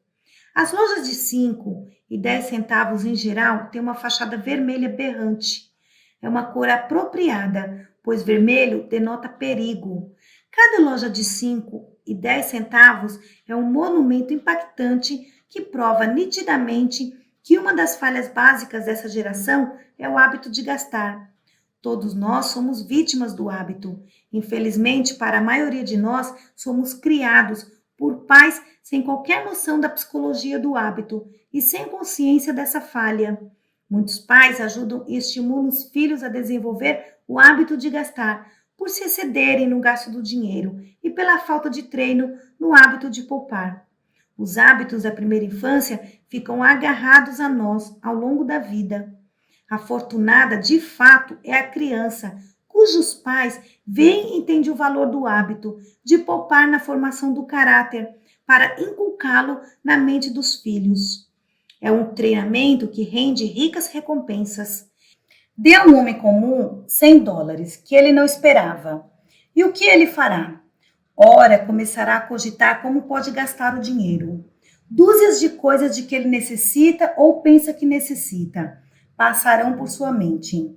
[SPEAKER 1] As lojas de 5 e 10 centavos em geral têm uma fachada vermelha berrante. É uma cor apropriada, pois vermelho denota perigo. Cada loja de 5 e 10 centavos é um monumento impactante que prova nitidamente que uma das falhas básicas dessa geração é o hábito de gastar. Todos nós somos vítimas do hábito. Infelizmente, para a maioria de nós, somos criados por pais sem qualquer noção da psicologia do hábito e sem consciência dessa falha. Muitos pais ajudam e estimulam os filhos a desenvolver o hábito de gastar, por se excederem no gasto do dinheiro e pela falta de treino no hábito de poupar. Os hábitos da primeira infância ficam agarrados a nós ao longo da vida. Afortunada, de fato, é a criança cujos pais veem e entendem o valor do hábito de poupar na formação do caráter para inculcá-lo na mente dos filhos. É um treinamento que rende ricas recompensas. Dê a um homem comum $100 que ele não esperava. E o que ele fará? Ora, começará a cogitar como pode gastar o dinheiro. Dúzias de coisas de que ele necessita ou pensa que necessita passarão por sua mente.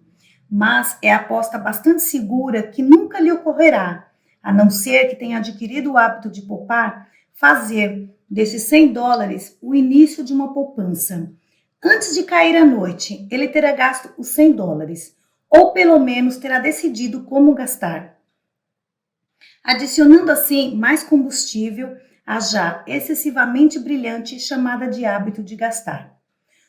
[SPEAKER 1] Mas é aposta bastante segura que nunca lhe ocorrerá, a não ser que tenha adquirido o hábito de poupar, fazer desses $100 o início de uma poupança. Antes de cair a noite, ele terá gasto os $100, ou pelo menos terá decidido como gastar, adicionando assim mais combustível à já excessivamente brilhante chamada de hábito de gastar.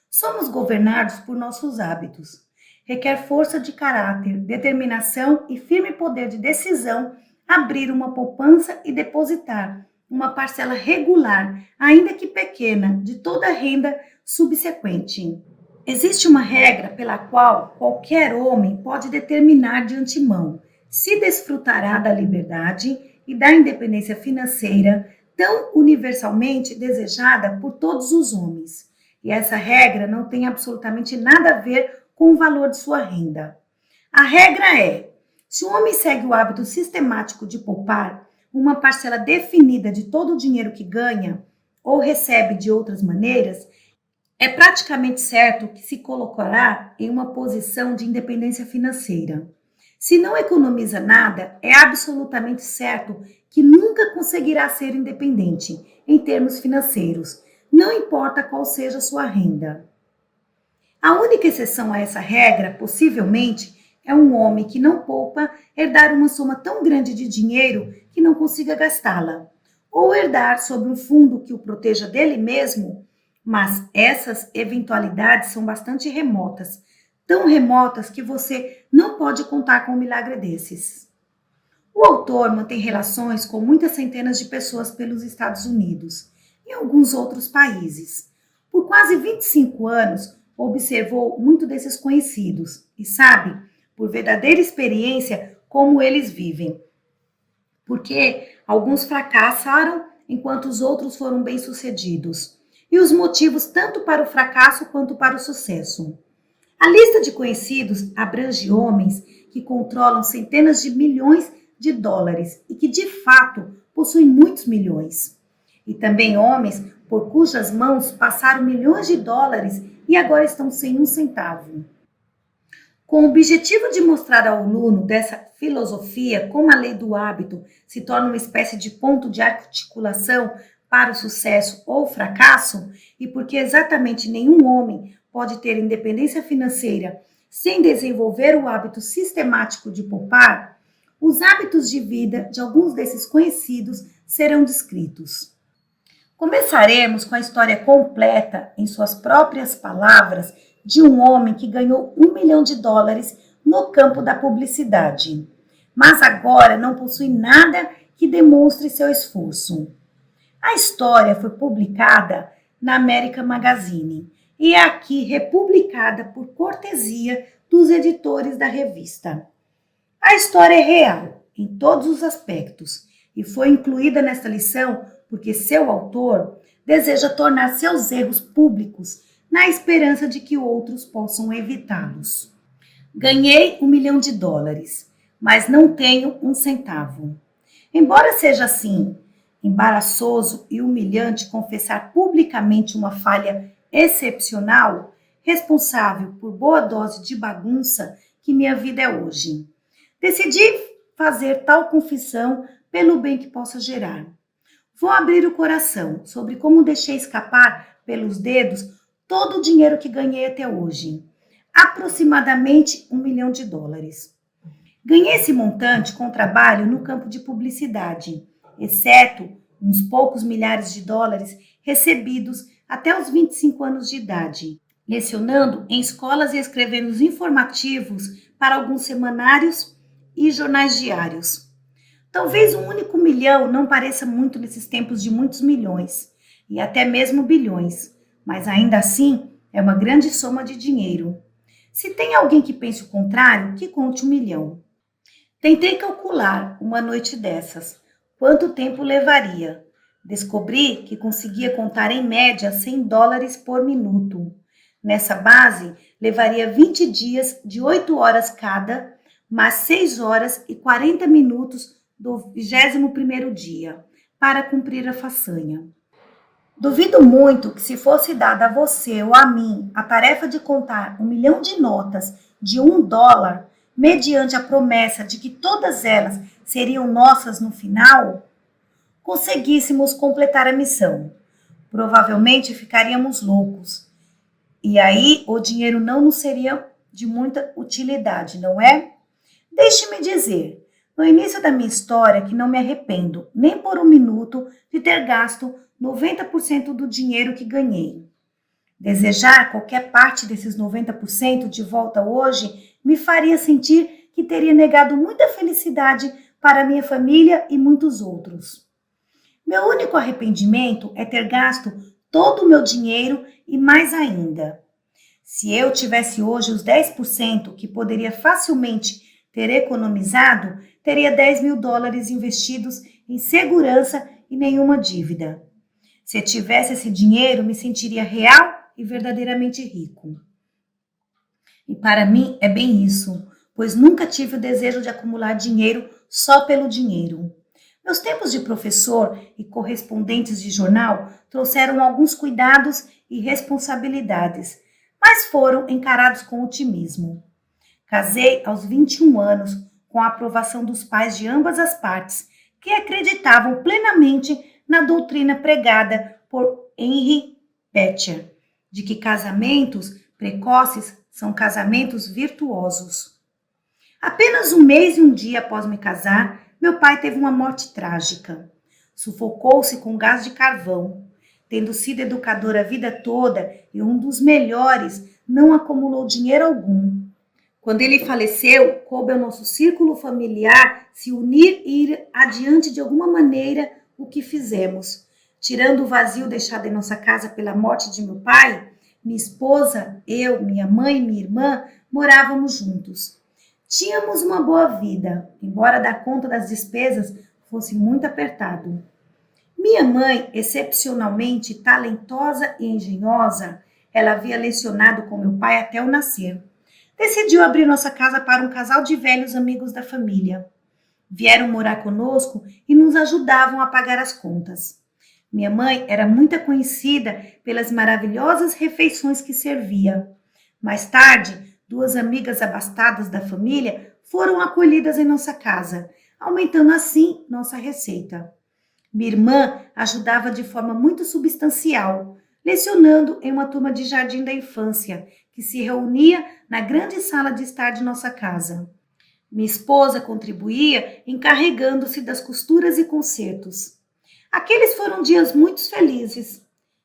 [SPEAKER 1] Somos governados por nossos hábitos. Requer força de caráter, determinação e firme poder de decisão abrir uma poupança e depositar uma parcela regular, ainda que pequena, de toda a renda subsequente. Existe uma regra pela qual qualquer homem pode determinar de antemão se desfrutará da liberdade e da independência financeira tão universalmente desejada por todos os homens. E essa regra não tem absolutamente nada a ver com o valor de sua renda. A regra é: se o homem segue o hábito sistemático de poupar uma parcela definida de todo o dinheiro que ganha ou recebe de outras maneiras, é praticamente certo que se colocará em uma posição de independência financeira. Se não economiza nada, é absolutamente certo que nunca conseguirá ser independente em termos financeiros, não importa qual seja a sua renda. A única exceção a essa regra, possivelmente, é um homem que não poupa herdar uma soma tão grande de dinheiro que não consiga gastá-la, ou herdar sob um fundo que o proteja dele mesmo, mas essas eventualidades são bastante remotas, tão remotas que você não pode contar com um milagre desses. O autor mantém relações com muitas centenas de pessoas pelos Estados Unidos e alguns outros países. Por quase 25 anos, observou muito desses conhecidos e sabe, por verdadeira experiência, como eles vivem. Porque alguns fracassaram enquanto os outros foram bem-sucedidos. E os motivos tanto para o fracasso quanto para o sucesso. A lista de conhecidos abrange homens que controlam centenas de milhões de dólares e que, de fato, possuem muitos milhões. E também homens por cujas mãos passaram milhões de dólares e agora estão sem um centavo. Com o objetivo de mostrar ao aluno dessa filosofia como a lei do hábito se torna uma espécie de ponto de articulação para o sucesso ou fracasso, e porque exatamente nenhum homem pode ter independência financeira sem desenvolver o hábito sistemático de poupar, os hábitos de vida de alguns desses conhecidos serão descritos. Começaremos com a história completa, em suas próprias palavras, de um homem que ganhou $1 milhão no campo da publicidade, mas agora não possui nada que demonstre seu esforço. A história foi publicada na American Magazine e é aqui republicada por cortesia dos editores da revista. A história é real, em todos os aspectos, e foi incluída nesta lição porque seu autor deseja tornar seus erros públicos na esperança de que outros possam evitá-los. Ganhei $1 milhão, mas não tenho um centavo. Embora seja assim, embaraçoso e humilhante confessar publicamente uma falha excepcional, responsável por boa dose de bagunça que minha vida é hoje. Decidi fazer tal confissão pelo bem que possa gerar. Vou abrir o coração sobre como deixei escapar pelos dedos todo o dinheiro que ganhei até hoje. aproximadamente US$ 1 milhão. Ganhei esse montante com trabalho no campo de publicidade, exceto uns poucos milhares de dólares recebidos até os 25 anos de idade, lecionando em escolas e escrevendo os informativos para alguns semanários e jornais diários. Talvez US$ 1 milhão não pareça muito nesses tempos de muitos milhões, e até mesmo bilhões, mas ainda assim é uma grande soma de dinheiro. Se tem alguém que pense o contrário, que conte 1 milhão. Tentei calcular, uma noite dessas, quanto tempo levaria. Descobri que conseguia contar em média US$ 100 por minuto. Nessa base, levaria 20 dias de 8 horas cada, mais 6 horas e 40 minutos do 21º dia, para cumprir a façanha. Duvido muito que, se fosse dada a você ou a mim a tarefa de contar 1 milhão de notas de $1, mediante a promessa de que todas elas seriam nossas no final, conseguíssemos completar a missão. Provavelmente ficaríamos loucos. E aí o dinheiro não nos seria de muita utilidade, não é? Deixe-me dizer, no início da minha história, que não me arrependo nem por um minuto de ter gasto 90% do dinheiro que ganhei. Desejar qualquer parte desses 90% de volta hoje me faria sentir que teria negado muita felicidade para minha família e muitos outros. Meu único arrependimento é ter gasto todo o meu dinheiro e mais ainda. Se eu tivesse hoje os 10% que poderia facilmente ter economizado, teria $10.000 investidos em segurança e nenhuma dívida. Se tivesse esse dinheiro, me sentiria real e verdadeiramente rico. E para mim é bem isso, pois nunca tive o desejo de acumular dinheiro só pelo dinheiro. Meus tempos de professor e correspondentes de jornal trouxeram alguns cuidados e responsabilidades, mas foram encarados com otimismo. Casei aos 21 anos com a aprovação dos pais de ambas as partes, que acreditavam plenamente na doutrina pregada por Henry Petcher, de que casamentos precoces são casamentos virtuosos. Apenas um mês e um dia após me casar, meu pai teve uma morte trágica. Sufocou-se com gás de carvão. Tendo sido educador a vida toda e um dos melhores, não acumulou dinheiro algum. Quando ele faleceu, coube ao nosso círculo familiar se unir e ir adiante de alguma maneira o que fizemos. Tirando o vazio deixado em nossa casa pela morte de meu pai, minha esposa, eu, minha mãe e minha irmã morávamos juntos. Tínhamos uma boa vida, embora dar conta das despesas fosse muito apertado. Minha mãe, excepcionalmente talentosa e engenhosa, ela havia lecionado com meu pai até o nascer. Decidiu abrir nossa casa para um casal de velhos amigos da família. Vieram morar conosco e nos ajudavam a pagar as contas. Minha mãe era muito conhecida pelas maravilhosas refeições que servia. Mais tarde, 2 amigas abastadas da família foram acolhidas em nossa casa, aumentando assim nossa receita. Minha irmã ajudava de forma muito substancial, lecionando em uma turma de jardim da infância, que se reunia na grande sala de estar de nossa casa. Minha esposa contribuía encarregando-se das costuras e consertos. Aqueles foram dias muito felizes.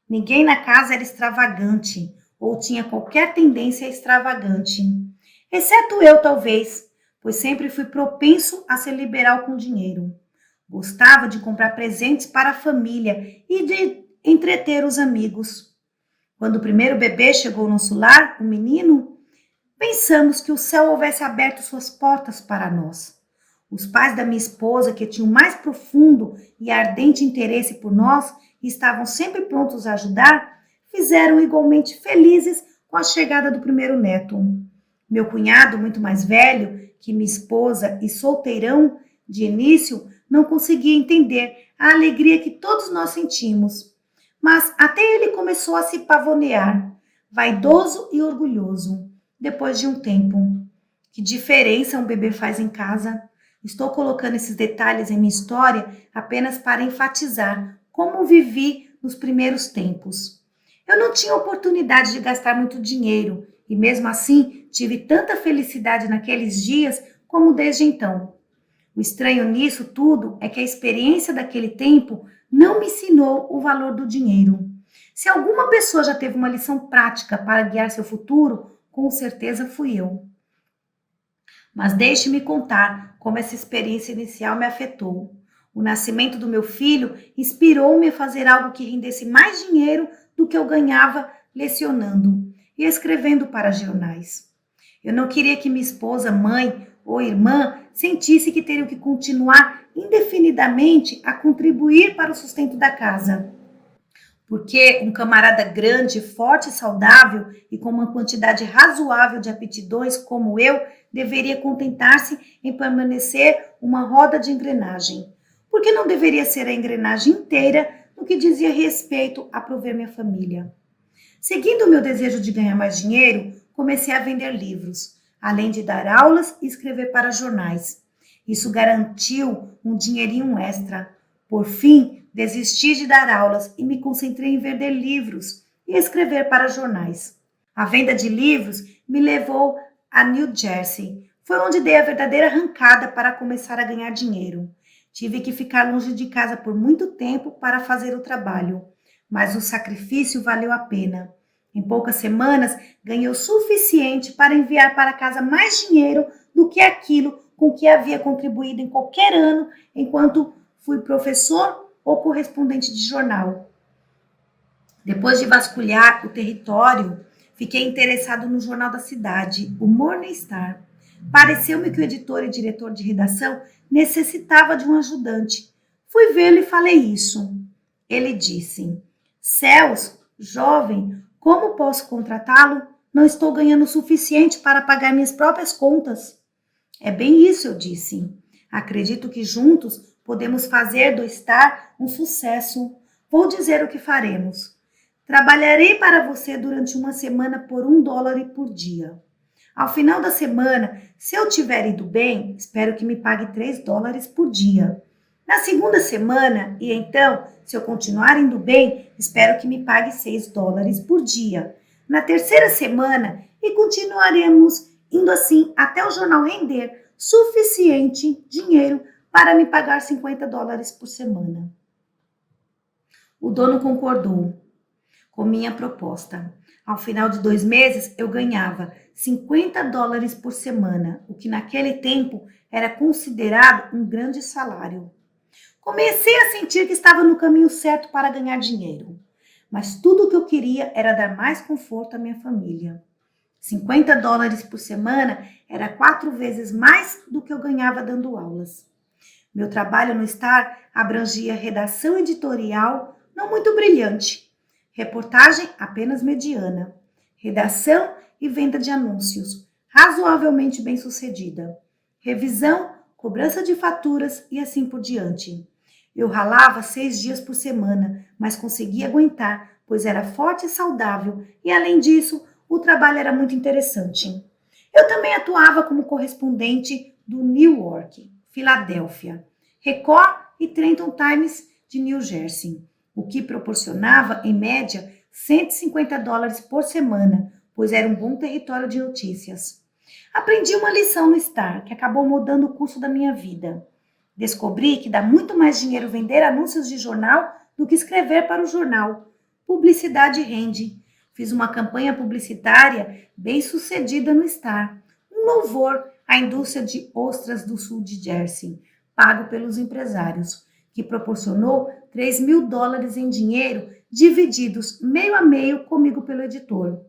[SPEAKER 1] Ninguém na casa era extravagante ou tinha qualquer tendência extravagante, exceto eu, talvez, pois sempre fui propenso a ser liberal com dinheiro. Gostava de comprar presentes para a família e de entreter os amigos. Quando o primeiro bebê chegou ao nosso lar, o menino, pensamos que o céu houvesse aberto suas portas para nós. Os pais da minha esposa, que tinham mais profundo e ardente interesse por nós e estavam sempre prontos a ajudar, fizeram igualmente felizes com a chegada do primeiro neto. Meu cunhado, muito mais velho que minha esposa e solteirão de início, não conseguia entender a alegria que todos nós sentimos. Mas até ele começou a se pavonear, vaidoso e orgulhoso, depois de um tempo. Que diferença um bebê faz em casa? Estou colocando esses detalhes em minha história apenas para enfatizar como vivi nos primeiros tempos. Eu não tinha oportunidade de gastar muito dinheiro e mesmo assim tive tanta felicidade naqueles dias como desde então. O estranho nisso tudo é que a experiência daquele tempo não me ensinou o valor do dinheiro. Se alguma pessoa já teve uma lição prática para guiar seu futuro, com certeza fui eu. Mas deixe-me contar como essa experiência inicial me afetou. O nascimento do meu filho inspirou-me a fazer algo que rendesse mais dinheiro do que eu ganhava lecionando e escrevendo para jornais. Eu não queria que minha esposa, mãe ou irmã sentisse que teriam que continuar indefinidamente a contribuir para o sustento da casa. Porque um camarada grande, forte e saudável e com uma quantidade razoável de aptidões como eu deveria contentar-se em permanecer uma roda de engrenagem. Porque não deveria ser a engrenagem inteira no que dizia respeito a prover minha família. Seguindo o meu desejo de ganhar mais dinheiro, comecei a vender livros, além de dar aulas e escrever para jornais. Isso garantiu um dinheirinho extra. Por fim, desisti de dar aulas e me concentrei em vender livros e escrever para jornais. A venda de livros me levou a New Jersey. Foi onde dei a verdadeira arrancada para começar a ganhar dinheiro. Tive que ficar longe de casa por muito tempo para fazer o trabalho, mas o sacrifício valeu a pena. Em poucas semanas, ganhei o suficiente para enviar para casa mais dinheiro do que aquilo com que havia contribuído em qualquer ano enquanto fui professor ou correspondente de jornal. Depois de vasculhar o território, fiquei interessado no jornal da cidade, o Morning Star. Pareceu-me que o editor e diretor de redação necessitava de um ajudante. Fui vê-lo e falei isso. Ele disse: Céus, jovem, como posso contratá-lo? Não estou ganhando o suficiente para pagar minhas próprias contas. É bem isso, eu disse. Acredito que juntos podemos fazer do Star um sucesso. Vou dizer o que faremos. Trabalharei para você durante uma semana por $1 por dia. Ao final da semana, se eu tiver ido bem, espero que me pague $3 por dia. Na segunda semana, e então, se eu continuar indo bem, espero que me pague $6 por dia. Na terceira semana, e continuaremos indo assim até o jornal render suficiente dinheiro para me pagar $50 por semana. O dono concordou com minha proposta. Ao final de 2 meses, eu ganhava $50 por semana, o que naquele tempo era considerado um grande salário. Comecei a sentir que estava no caminho certo para ganhar dinheiro, mas tudo o que eu queria era dar mais conforto à minha família. $50 por semana era 4 vezes mais do que eu ganhava dando aulas. Meu trabalho no Star abrangia redação editorial não muito brilhante, reportagem apenas mediana, redação e venda de anúncios, razoavelmente bem-sucedida, revisão, cobrança de faturas e assim por diante. Eu ralava 6 dias por semana, mas conseguia aguentar, pois era forte e saudável, e além disso, o trabalho era muito interessante. Eu também atuava como correspondente do Newark, Filadélfia, Record e Trenton Times de New Jersey, o que proporcionava, em média, $150 por semana, pois era um bom território de notícias. Aprendi uma lição no Star, que acabou mudando o curso da minha vida. Descobri que dá muito mais dinheiro vender anúncios de jornal do que escrever para o jornal. Publicidade rende. Fiz uma campanha publicitária bem-sucedida no Star. Um louvor à indústria de ostras do sul de Jersey, pago pelos empresários, que proporcionou $3.000 em dinheiro, divididos meio a meio comigo pelo editor.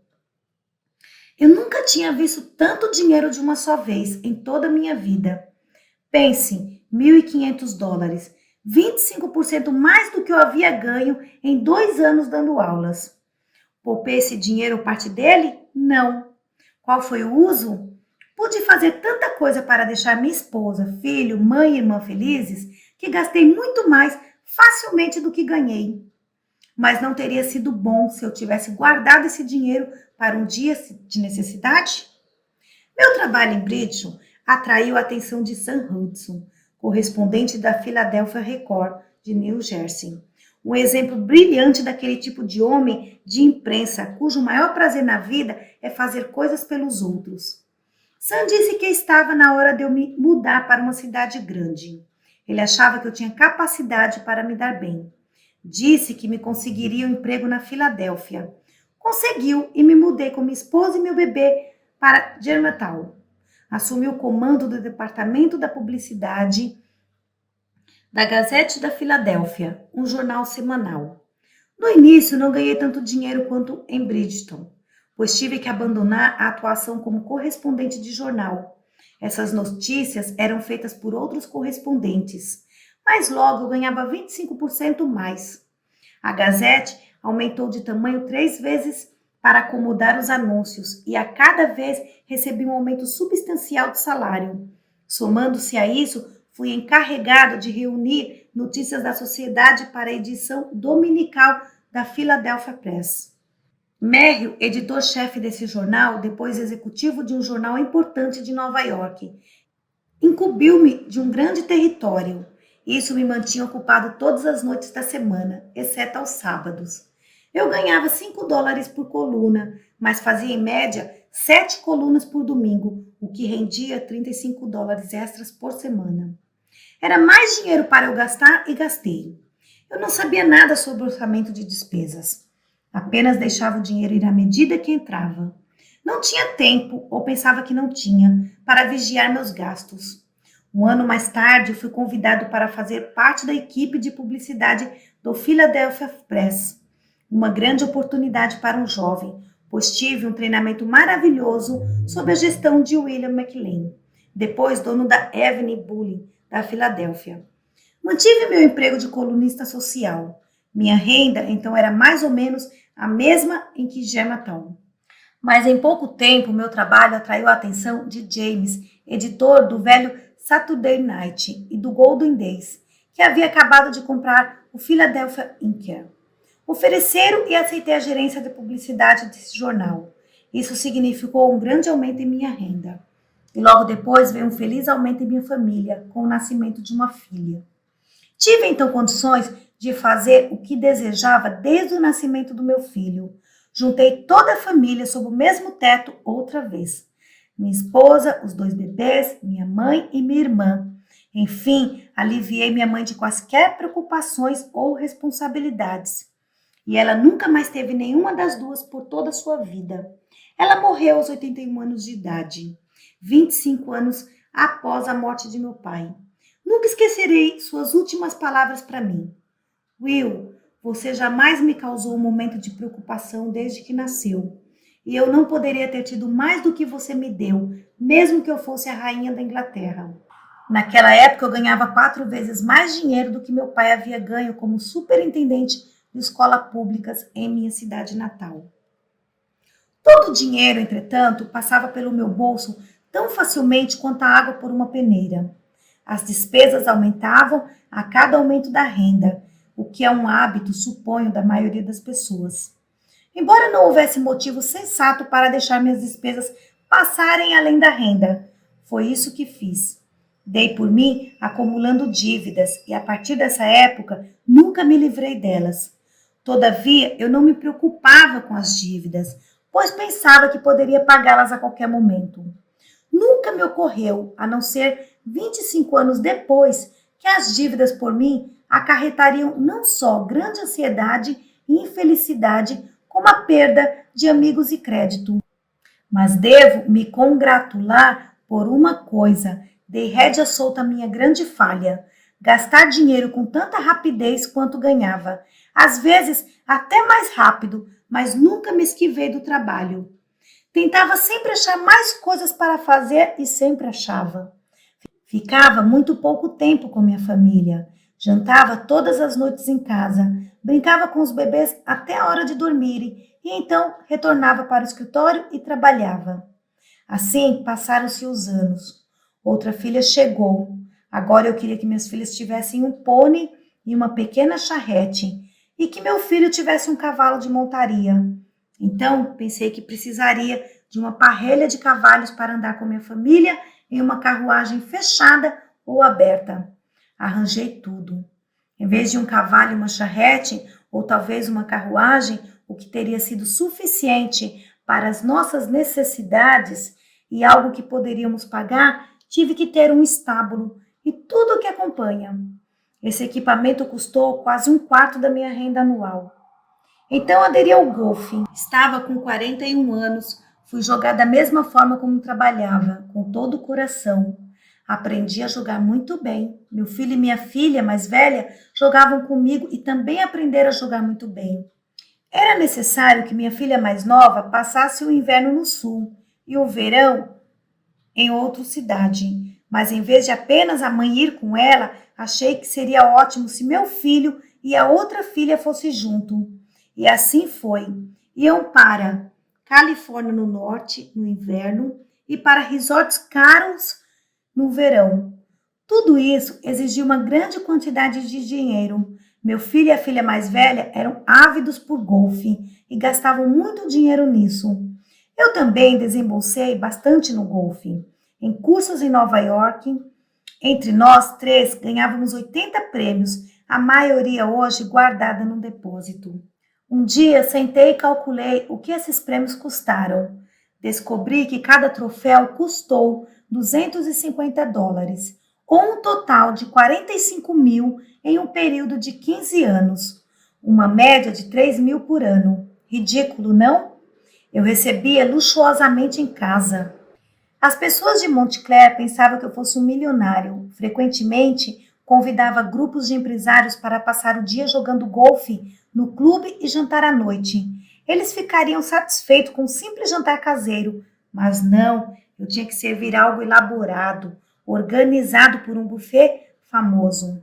[SPEAKER 1] Eu nunca tinha visto tanto dinheiro de uma só vez em toda a minha vida. Pense, $1.500, 25% mais do que eu havia ganho em 2 anos dando aulas. Poupei esse dinheiro parte dele? Não. Qual foi o uso? Pude fazer tanta coisa para deixar minha esposa, filho, mãe e irmã felizes que gastei muito mais facilmente do que ganhei. Mas não teria sido bom se eu tivesse guardado esse dinheiro para um dia de necessidade? Meu trabalho em Bridgeton atraiu a atenção de Sam Hudson, correspondente da Philadelphia Record de New Jersey. Um exemplo brilhante daquele tipo de homem de imprensa, cujo maior prazer na vida é fazer coisas pelos outros. Sam disse que estava na hora de eu me mudar para uma cidade grande. Ele achava que eu tinha capacidade para me dar bem. Disse que me conseguiria um emprego na Filadélfia. Conseguiu e me mudei com minha esposa e meu bebê para Germantown. Assumi o comando do departamento da publicidade da Gazette da Filadélfia, um jornal semanal. No início, não ganhei tanto dinheiro quanto em Bridgeton, pois tive que abandonar a atuação como correspondente de jornal. Essas notícias eram feitas por outros correspondentes, mas logo eu ganhava 25% mais. A Gazette aumentou de tamanho 3 vezes para acomodar os anúncios e a cada vez recebi um aumento substancial de salário. Somando-se a isso, fui encarregado de reunir notícias da sociedade para a edição dominical da Philadelphia Press. Merrill, editor-chefe desse jornal, depois executivo de um jornal importante de Nova York, incumbiu-me de um grande território. Isso me mantinha ocupado todas as noites da semana, exceto aos sábados. Eu ganhava $5 por coluna, mas fazia em média 7 colunas por domingo, o que rendia $35 extras por semana. Era mais dinheiro para eu gastar e gastei. Eu não sabia nada sobre orçamento de despesas. Apenas deixava o dinheiro ir à medida que entrava. Não tinha tempo, ou pensava que não tinha, para vigiar meus gastos. Um ano mais tarde, fui convidado para fazer parte da equipe de publicidade do Philadelphia Press. Uma grande oportunidade para um jovem, pois tive um treinamento maravilhoso sob a gestão de William McLean, depois dono da Evening Bulletin da Filadélfia. Mantive meu emprego de colunista social. Minha renda, então, era mais ou menos a mesma em que Germantown. Mas em pouco tempo, meu trabalho atraiu a atenção de James, editor do velho Saturday Night e do Golden Days, que havia acabado de comprar o Philadelphia Inquirer. Ofereceram e aceitei a gerência de publicidade desse jornal. Isso significou um grande aumento em minha renda. E logo depois veio um feliz aumento em minha família, com o nascimento de uma filha. Tive então condições de fazer o que desejava desde o nascimento do meu filho. Juntei toda a família sob o mesmo teto outra vez. Minha esposa, os 2 bebês, minha mãe e minha irmã. Enfim, aliviei minha mãe de quaisquer preocupações ou responsabilidades. E ela nunca mais teve nenhuma das duas por toda a sua vida. Ela morreu aos 81 anos de idade, 25 anos após a morte de meu pai. Nunca esquecerei suas últimas palavras para mim. Will, você jamais me causou um momento de preocupação desde que nasceu. E eu não poderia ter tido mais do que você me deu, mesmo que eu fosse a rainha da Inglaterra. Naquela época eu ganhava 4 vezes mais dinheiro do que meu pai havia ganho como superintendente de escolas públicas em minha cidade natal. Todo o dinheiro, entretanto, passava pelo meu bolso tão facilmente quanto a água por uma peneira. As despesas aumentavam a cada aumento da renda, o que é um hábito, suponho, da maioria das pessoas. Embora não houvesse motivo sensato para deixar minhas despesas passarem além da renda, foi isso que fiz. Dei por mim acumulando dívidas e, a partir dessa época, nunca me livrei delas. Todavia, eu não me preocupava com as dívidas, pois pensava que poderia pagá-las a qualquer momento. Nunca me ocorreu, a não ser 25 anos depois, que as dívidas por mim acarretariam não só grande ansiedade e infelicidade, como a perda de amigos e crédito. Mas devo me congratular por uma coisa: dei rédea solta à minha grande falha. Gastar dinheiro com tanta rapidez quanto ganhava. Às vezes até mais rápido, mas nunca me esquivei do trabalho. Tentava sempre achar mais coisas para fazer e sempre achava. Ficava muito pouco tempo com minha família. Jantava todas as noites em casa. Brincava com os bebês até a hora de dormirem e então retornava para o escritório e trabalhava. Assim passaram-se os anos. Outra filha chegou. Agora eu queria que minhas filhas tivessem um pônei e uma pequena charrete e que meu filho tivesse um cavalo de montaria. Então pensei que precisaria de uma parrelha de cavalos para andar com minha família em uma carruagem fechada ou aberta. Arranjei tudo. Em vez de um cavalo e uma charrete, ou talvez uma carruagem, o que teria sido suficiente para as nossas necessidades e algo que poderíamos pagar, tive que ter um estábulo e tudo o que acompanha. Esse equipamento custou quase um quarto da minha renda anual. Então aderi ao golfe. Estava com 41 anos, fui jogar da mesma forma como trabalhava, com todo o coração. Aprendi a jogar muito bem. Meu filho e minha filha mais velha jogavam comigo e também aprenderam a jogar muito bem. Era necessário que minha filha mais nova passasse o inverno no sul e o verão em outra cidade. Mas em vez de apenas a mãe ir com ela, achei que seria ótimo se meu filho e a outra filha fossem junto. E assim foi. Iam para Califórnia no norte, no inverno, e para resorts caros no verão. Tudo isso exigia uma grande quantidade de dinheiro. Meu filho e a filha mais velha eram ávidos por golfe e gastavam muito dinheiro nisso. Eu também desembolsei bastante no golfe. Em cursos em Nova York, entre nós três ganhávamos 80 prêmios, a maioria hoje guardada num depósito. Um dia sentei e calculei o que esses prêmios custaram. Descobri que cada troféu custou $250, ou um total de 45 mil em um período de 15 anos, uma média de 3 mil por ano. Ridículo, não? Eu recebia luxuosamente em casa. As pessoas de Montclair pensavam que eu fosse um milionário. Frequentemente, convidava grupos de empresários para passar o dia jogando golfe no clube e jantar à noite. Eles ficariam satisfeitos com um simples jantar caseiro, mas não, eu tinha que servir algo elaborado, organizado por um buffet famoso.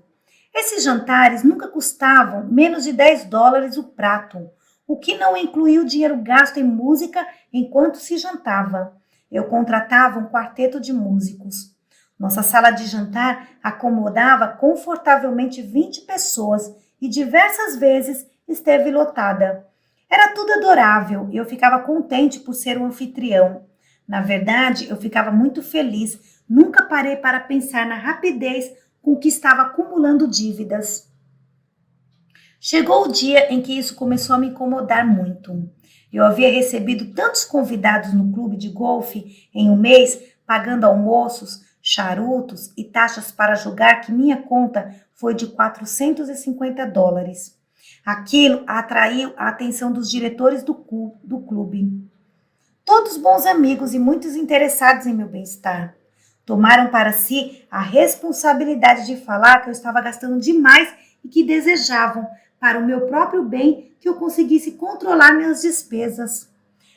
[SPEAKER 1] Esses jantares nunca custavam menos de $10 o prato, o que não incluía o dinheiro gasto em música enquanto se jantava. Eu contratava um quarteto de músicos. Nossa sala de jantar acomodava confortavelmente 20 pessoas e diversas vezes esteve lotada. Era tudo adorável e eu ficava contente por ser um anfitrião. Na verdade, eu ficava muito feliz. Nunca parei para pensar na rapidez com que estava acumulando dívidas. Chegou o dia em que isso começou a me incomodar muito. Eu havia recebido tantos convidados no clube de golfe em um mês, pagando almoços, charutos e taxas para jogar, que minha conta foi de $450. Aquilo atraiu a atenção dos diretores do clube. Todos bons amigos e muitos interessados em meu bem-estar. Tomaram para si a responsabilidade de falar que eu estava gastando demais e que desejavam, para o meu próprio bem, que eu conseguisse controlar minhas despesas.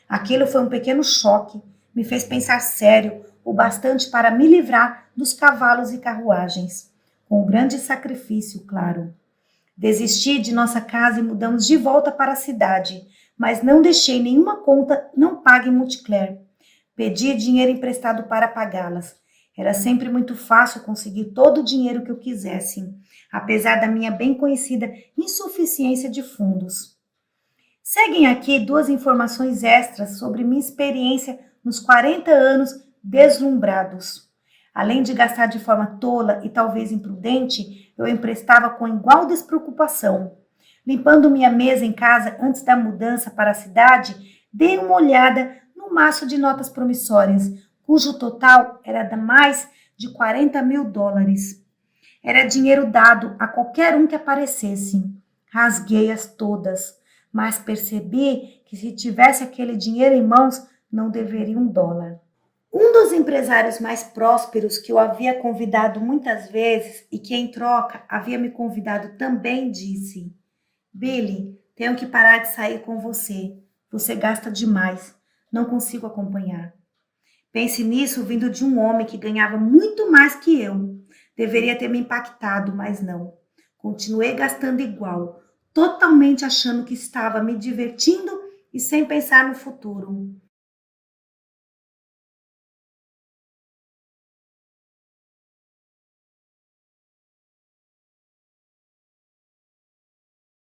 [SPEAKER 1] Aquilo foi um pequeno choque, me fez pensar sério, o bastante para me livrar dos cavalos e carruagens. Com grande sacrifício, claro. Desisti de nossa casa e mudamos de volta para a cidade, mas não deixei nenhuma conta não paga em Montclair. Pedi dinheiro emprestado para pagá-las. Era sempre muito fácil conseguir todo o dinheiro que eu quisesse, apesar da minha bem conhecida insuficiência de fundos. Seguem aqui duas informações extras sobre minha experiência nos 40 anos deslumbrados. Além de gastar de forma tola e talvez imprudente, eu emprestava com igual despreocupação. Limpando minha mesa em casa antes da mudança para a cidade, dei uma olhada no maço de notas promissórias, cujo total era de mais de $40 mil. Era dinheiro dado a qualquer um que aparecesse. Rasguei-as todas, mas percebi que se tivesse aquele dinheiro em mãos, não deveria $1. Um dos empresários mais prósperos que eu havia convidado muitas vezes e que em troca havia me convidado também disse: Billy, tenho que parar de sair com você. Você gasta demais. Não consigo acompanhar. Pense nisso vindo de um homem que ganhava muito mais que eu. Deveria ter me impactado, mas não. Continuei gastando igual, totalmente achando que estava me divertindo e sem pensar no futuro.